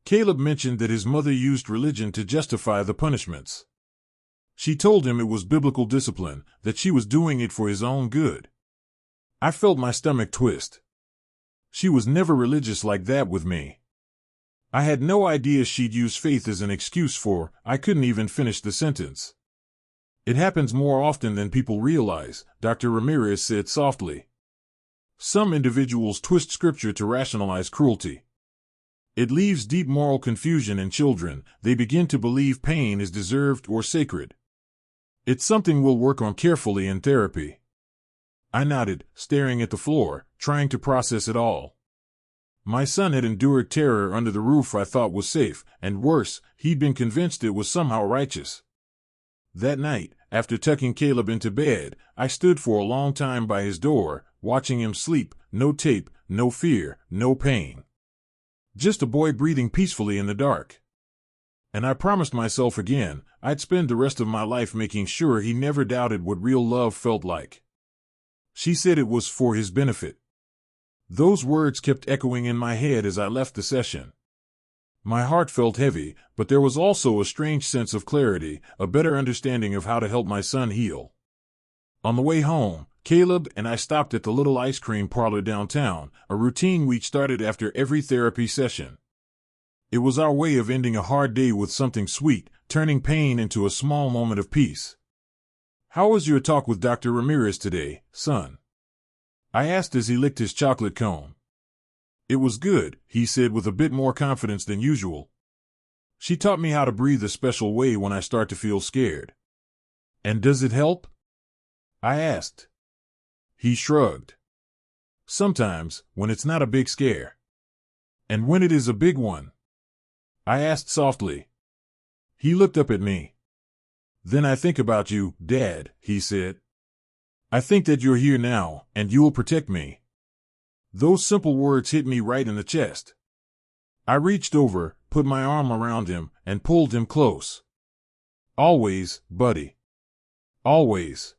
Caleb mentioned that his mother used religion to justify the punishments. She told him it was biblical discipline, that she was doing it for his own good. I felt my stomach twist. She was never religious like that with me. I had no idea she'd use faith as an excuse for, I couldn't even finish the sentence. It happens more often than people realize, Dr. Ramirez said softly. Some individuals twist scripture to rationalize cruelty. It leaves deep moral confusion in children. They begin to believe pain is deserved or sacred. It's something we'll work on carefully in therapy. I nodded, staring at the floor, trying to process it all. My son had endured terror under the roof I thought was safe, and worse, he'd been convinced it was somehow righteous. That night, after tucking Caleb into bed, I stood for a long time by his door, watching him sleep, no tape, no fear, no pain. Just a boy breathing peacefully in the dark. And I promised myself again, I'd spend the rest of my life making sure he never doubted what real love felt like. She said it was for his benefit. Those words kept echoing in my head as I left the session. My heart felt heavy, but there was also a strange sense of clarity, a better understanding of how to help my son heal. On the way home, Caleb and I stopped at the little ice cream parlor downtown, a routine we'd started after every therapy session. It was our way of ending a hard day with something sweet, turning pain into a small moment of peace. How was your talk with Dr. Ramirez today, son? I asked as he licked his chocolate cone. It was good, he said with a bit more confidence than usual. She taught me how to breathe a special way when I start to feel scared. And does it help? I asked. He shrugged. Sometimes, when it's not a big scare. And when it is a big one? I asked softly. He looked up at me. Then I think about you, Dad, he said. I think that you're here now, and you'll protect me. Those simple words hit me right in the chest. I reached over, put my arm around him, and pulled him close. Always, buddy. Always.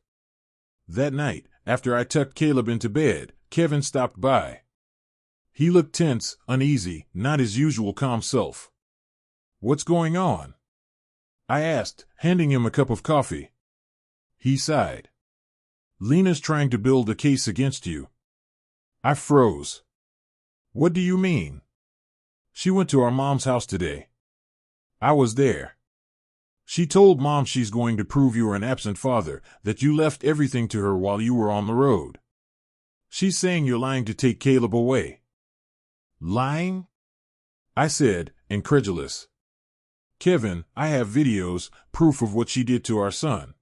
That night, after I tucked Caleb into bed, Kevin stopped by. He looked tense, uneasy, not his usual calm self. What's going on? I asked, handing him a cup of coffee. He sighed. Lena's trying to build a case against you. I froze. What do you mean? She went to our mom's house today. I was there. She told Mom she's going to prove you were an absent father, that you left everything to her while you were on the road. She's saying you're lying to take Caleb away. Lying? I said, incredulous. Kevin, I have videos, proof of what she did to our son.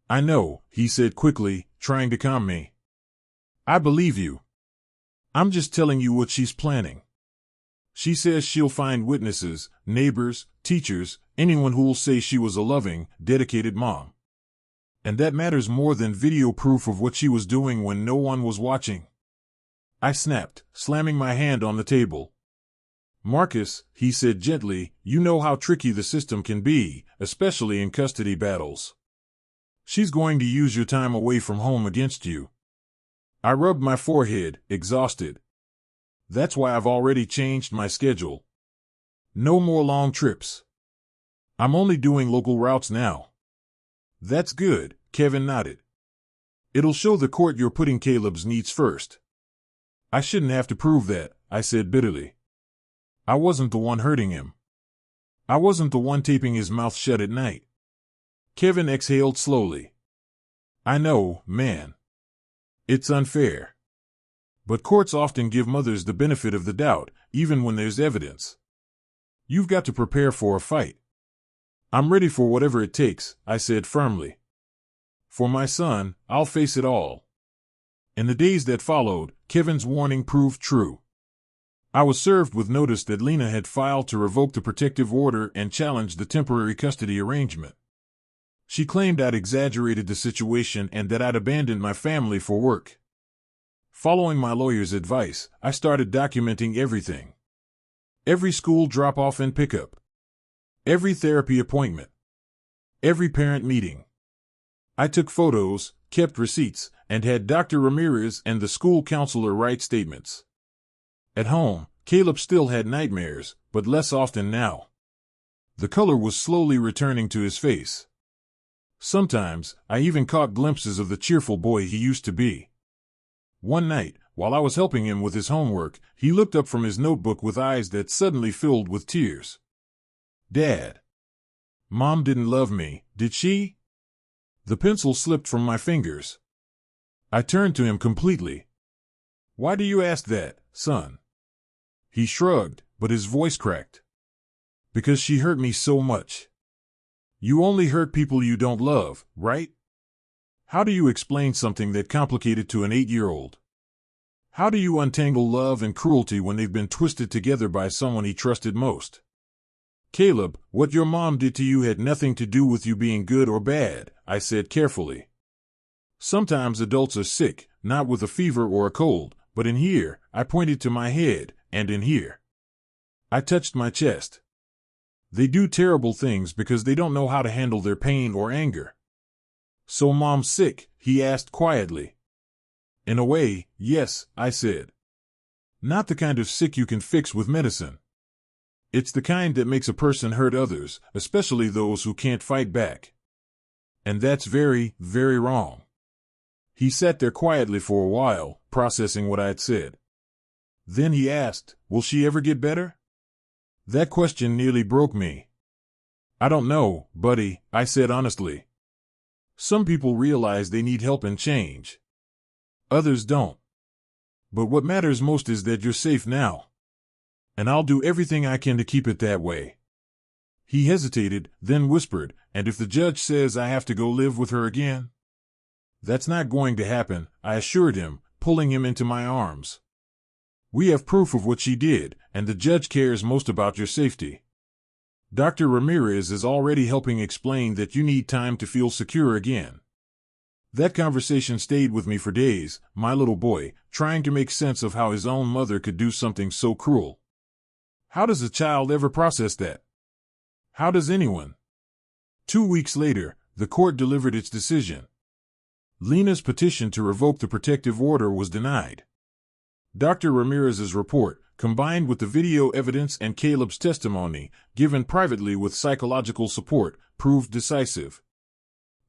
I know, he said quickly, trying to calm me. I believe you. I'm just telling you what she's planning. She says she'll find witnesses, neighbors, teachers, anyone who'll say she was a loving, dedicated mom. And that matters more than video proof of what she was doing when no one was watching. I snapped, slamming my hand on the table. Marcus, he said gently, you know how tricky the system can be, especially in custody battles. She's going to use your time away from home against you. I rubbed my forehead, exhausted. That's why I've already changed my schedule. No more long trips. I'm only doing local routes now. That's good, Kevin nodded. It'll show the court you're putting Caleb's needs first. I shouldn't have to prove that, I said bitterly. I wasn't the one hurting him. I wasn't the one taping his mouth shut at night. Kevin exhaled slowly. I know, man. It's unfair. But courts often give mothers the benefit of the doubt, even when there's evidence. You've got to prepare for a fight. I'm ready for whatever it takes, I said firmly. For my son, I'll face it all. In the days that followed, Kevin's warning proved true. I was served with notice that Lena had filed to revoke the protective order and challenge the temporary custody arrangement. She claimed I'd exaggerated the situation and that I'd abandoned my family for work. Following my lawyer's advice, I started documenting everything. Every school drop-off and pickup. Every therapy appointment. Every parent meeting. I took photos, kept receipts, and had Dr. Ramirez and the school counselor write statements. At home, Caleb still had nightmares, but less often now. The color was slowly returning to his face. Sometimes, I even caught glimpses of the cheerful boy he used to be. One night, while I was helping him with his homework, he looked up from his notebook with eyes that suddenly filled with tears. Dad. Mom didn't love me, did she? The pencil slipped from my fingers. I turned to him completely. Why do you ask that, son? He shrugged, but his voice cracked. Because she hurt me so much. You only hurt people you don't love, right? How do you explain something that complicated to an 8-year-old? How do you untangle love and cruelty when they've been twisted together by someone he trusted most? Caleb, what your mom did to you had nothing to do with you being good or bad, I said carefully. Sometimes adults are sick, not with a fever or a cold, but in here, I pointed to my head, and in here. I touched my chest. They do terrible things because they don't know how to handle their pain or anger. So Mom's sick? He asked quietly. In a way, yes, I said. Not the kind of sick you can fix with medicine. It's the kind that makes a person hurt others, especially those who can't fight back. And that's very, very wrong. He sat there quietly for a while, processing what I had said. Then he asked, will she ever get better? That question nearly broke me. I don't know, buddy, I said honestly. Some people realize they need help and change. Others don't. But what matters most is that you're safe now. And I'll do everything I can to keep it that way. He hesitated, then whispered, and if the judge says I have to go live with her again? That's not going to happen, I assured him, pulling him into my arms. We have proof of what she did, and the judge cares most about your safety. Dr. Ramirez is already helping explain that you need time to feel secure again. That conversation stayed with me for days, my little boy, trying to make sense of how his own mother could do something so cruel. How does a child ever process that? How does anyone? 2 weeks later, the court delivered its decision. Lena's petition to revoke the protective order was denied. Dr. Ramirez's report, combined with the video evidence and Caleb's testimony, given privately with psychological support, proved decisive.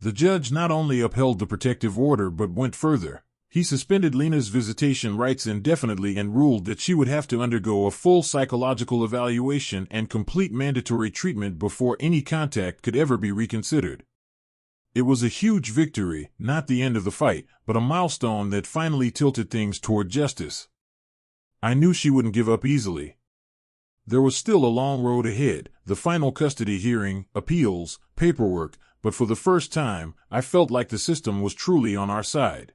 The judge not only upheld the protective order but went further. He suspended Lena's visitation rights indefinitely and ruled that she would have to undergo a full psychological evaluation and complete mandatory treatment before any contact could ever be reconsidered. It was a huge victory, not the end of the fight, but a milestone that finally tilted things toward justice. I knew she wouldn't give up easily. There was still a long road ahead, the final custody hearing, appeals, paperwork, but for the first time, I felt like the system was truly on our side.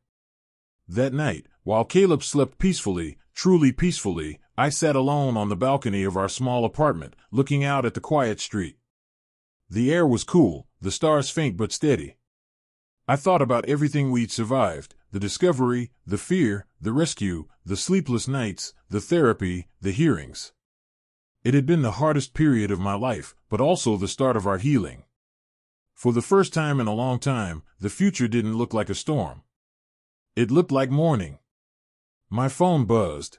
That night, while Caleb slept peacefully, truly peacefully, I sat alone on the balcony of our small apartment, looking out at the quiet street. The air was cool, the stars faint but steady. I thought about everything we'd survived, the discovery, the fear, the rescue, the sleepless nights, the therapy, the hearings. It had been the hardest period of my life, but also the start of our healing. For the first time in a long time, the future didn't look like a storm. It looked like morning. My phone buzzed.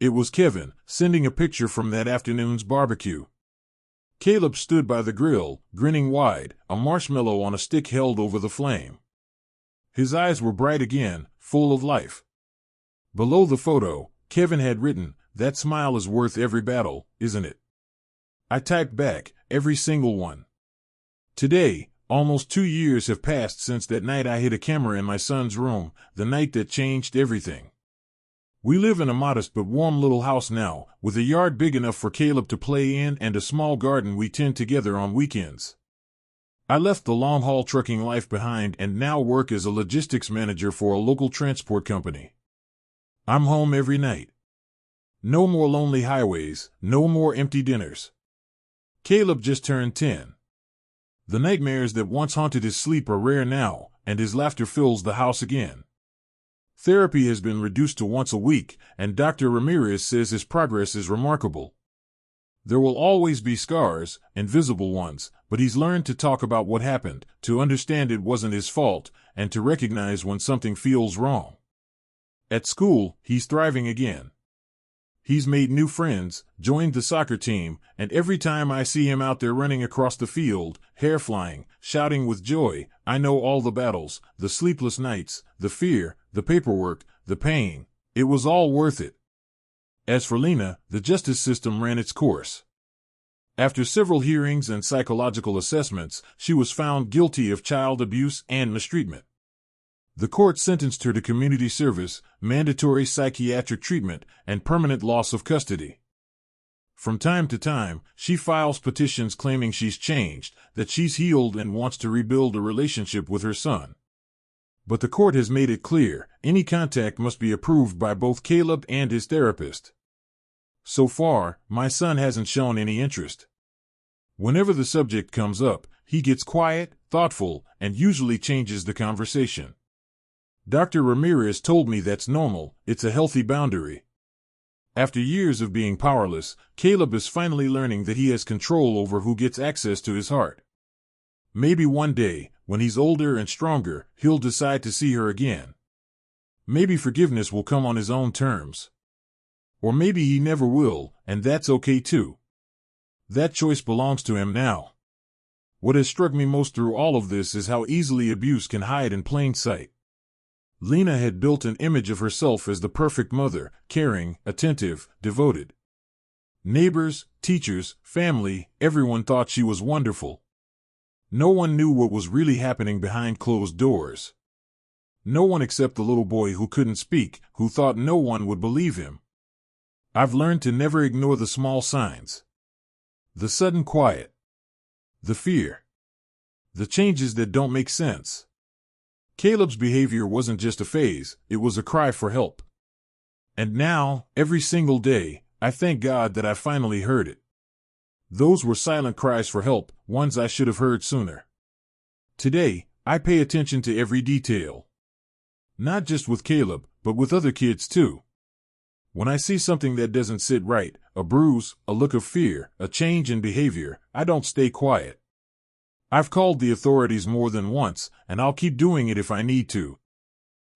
It was Kevin, sending a picture from that afternoon's barbecue. Caleb stood by the grill, grinning wide, a marshmallow on a stick held over the flame. His eyes were bright again, full of life. Below the photo, Kevin had written, "That smile is worth every battle, isn't it?" I typed back, "Every single one." Today, almost 2 years have passed since that night I hid a camera in my son's room, the night that changed everything. We live in a modest but warm little house now, with a yard big enough for Caleb to play in and a small garden we tend together on weekends. I left the long-haul trucking life behind and now work as a logistics manager for a local transport company. I'm home every night. No more lonely highways, no more empty dinners. Caleb just turned 10. The nightmares that once haunted his sleep are rare now, and his laughter fills the house again. Therapy has been reduced to once a week, and Dr. Ramirez says his progress is remarkable. There will always be scars, invisible ones, but he's learned to talk about what happened, to understand it wasn't his fault, and to recognize when something feels wrong. At school, he's thriving again. He's made new friends, joined the soccer team, and every time I see him out there running across the field, hair flying, shouting with joy, I know all the battles, the sleepless nights, the fear, the paperwork, the pain. It was all worth it. As for Lena, the justice system ran its course. After several hearings and psychological assessments, she was found guilty of child abuse and mistreatment. The court sentenced her to community service, mandatory psychiatric treatment, and permanent loss of custody. From time to time, she files petitions claiming she's changed, that she's healed and wants to rebuild a relationship with her son. But the court has made it clear, any contact must be approved by both Caleb and his therapist. So far, my son hasn't shown any interest. Whenever the subject comes up, he gets quiet, thoughtful, and usually changes the conversation. Dr. Ramirez told me that's normal, it's a healthy boundary. After years of being powerless, Caleb is finally learning that he has control over who gets access to his heart. Maybe one day, when he's older and stronger, he'll decide to see her again. Maybe forgiveness will come on his own terms. Or maybe he never will, and that's okay too. That choice belongs to him now. What has struck me most through all of this is how easily abuse can hide in plain sight. Lena had built an image of herself as the perfect mother, caring, attentive, devoted. Neighbors, teachers, family, everyone thought she was wonderful. No one knew what was really happening behind closed doors. No one except the little boy who couldn't speak, who thought no one would believe him. I've learned to never ignore the small signs. The sudden quiet. The fear. The changes that don't make sense. Caleb's behavior wasn't just a phase, it was a cry for help. And now, every single day, I thank God that I finally heard it. Those were silent cries for help, ones I should have heard sooner. Today, I pay attention to every detail. Not just with Caleb, but with other kids too. When I see something that doesn't sit right, a bruise, a look of fear, a change in behavior, I don't stay quiet. I've called the authorities more than once, and I'll keep doing it if I need to.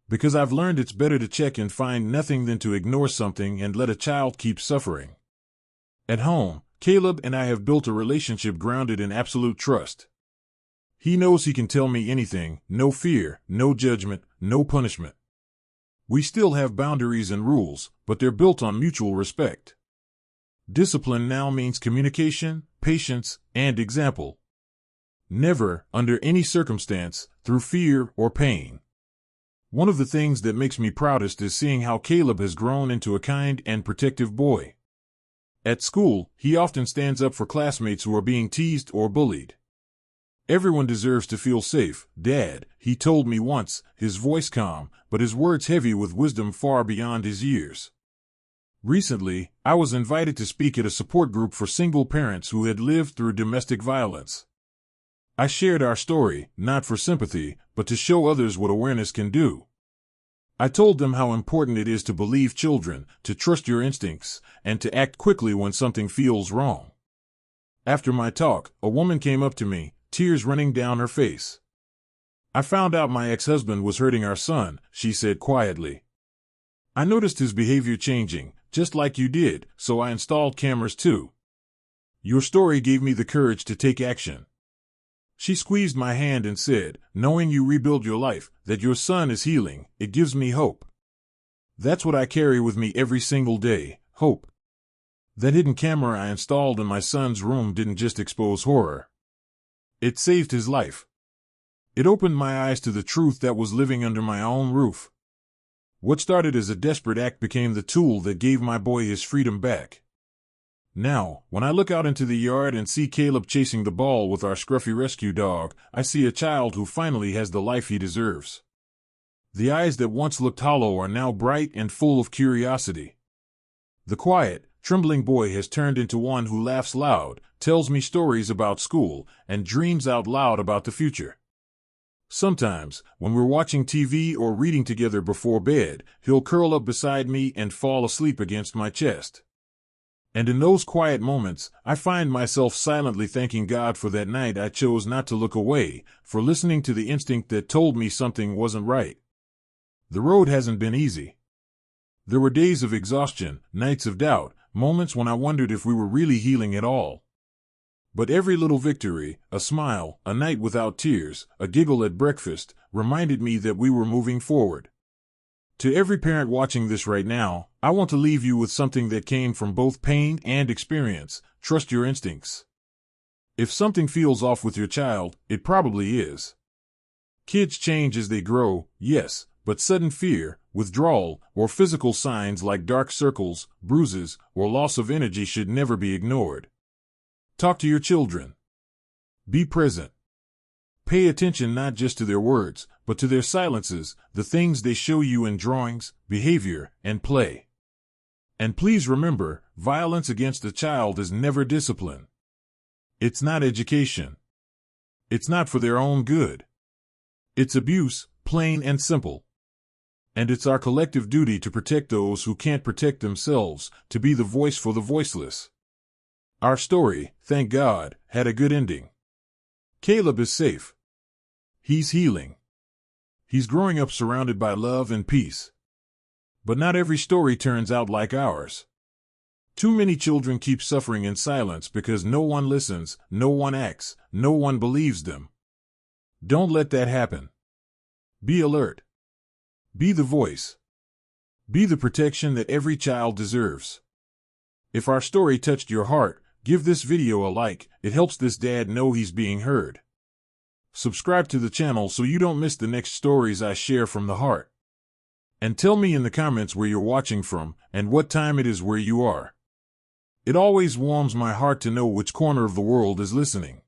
Because I've learned it's better to check and find nothing than to ignore something and let a child keep suffering. At home, Caleb and I have built a relationship grounded in absolute trust. He knows he can tell me anything, no fear, no judgment, no punishment. We still have boundaries and rules, but they're built on mutual respect. Discipline now means communication, patience, and example. Never, under any circumstance, through fear or pain. One of the things that makes me proudest is seeing how Caleb has grown into a kind and protective boy. At school, he often stands up for classmates who are being teased or bullied. Everyone deserves to feel safe, Dad, he told me once, his voice calm, but his words heavy with wisdom far beyond his years. Recently, I was invited to speak at a support group for single parents who had lived through domestic violence. I shared our story, not for sympathy, but to show others what awareness can do. I told them how important it is to believe children, to trust your instincts, and to act quickly when something feels wrong. After my talk, a woman came up to me, tears running down her face. "I found out my ex-husband was hurting our son," she said quietly. "I noticed his behavior changing, just like you did, so I installed cameras too. Your story gave me the courage to take action." She squeezed my hand and said, "Knowing you rebuild your life, that your son is healing, it gives me hope. That's what I carry with me every single day, hope." That hidden camera I installed in my son's room didn't just expose horror. It saved his life. It opened my eyes to the truth that was living under my own roof. What started as a desperate act became the tool that gave my boy his freedom back. Now, when I look out into the yard and see Caleb chasing the ball with our scruffy rescue dog, I see a child who finally has the life he deserves. The eyes that once looked hollow are now bright and full of curiosity. The quiet, trembling boy has turned into one who laughs loud, tells me stories about school, and dreams out loud about the future. Sometimes, when we're watching TV or reading together before bed, he'll curl up beside me and fall asleep against my chest. And in those quiet moments, I find myself silently thanking God for that night I chose not to look away, for listening to the instinct that told me something wasn't right. The road hasn't been easy. There were days of exhaustion, nights of doubt, moments when I wondered if we were really healing at all. But every little victory, a smile, a night without tears, a giggle at breakfast, reminded me that we were moving forward. To every parent watching this right now, I want to leave you with something that came from both pain and experience: trust your instincts. If something feels off with your child, it probably is. Kids change as they grow, yes, but sudden fear, withdrawal, or physical signs like dark circles, bruises, or loss of energy should never be ignored. Talk to your children. Be present. Pay attention not just to their words, but to their silences, the things they show you in drawings, behavior, and play. And please remember, violence against a child is never discipline. It's not education. It's not for their own good. It's abuse, plain and simple. And it's our collective duty to protect those who can't protect themselves, to be the voice for the voiceless. Our story, thank God, had a good ending. Caleb is safe. He's healing. He's growing up surrounded by love and peace. But not every story turns out like ours. Too many children keep suffering in silence because no one listens, no one acts, no one believes them. Don't let that happen. Be alert. Be the voice. Be the protection that every child deserves. If our story touched your heart, give this video a like. It helps this dad know he's being heard. Subscribe to the channel so you don't miss the next stories I share from the heart. And tell me in the comments where you're watching from and what time it is where you are. It always warms my heart to know which corner of the world is listening.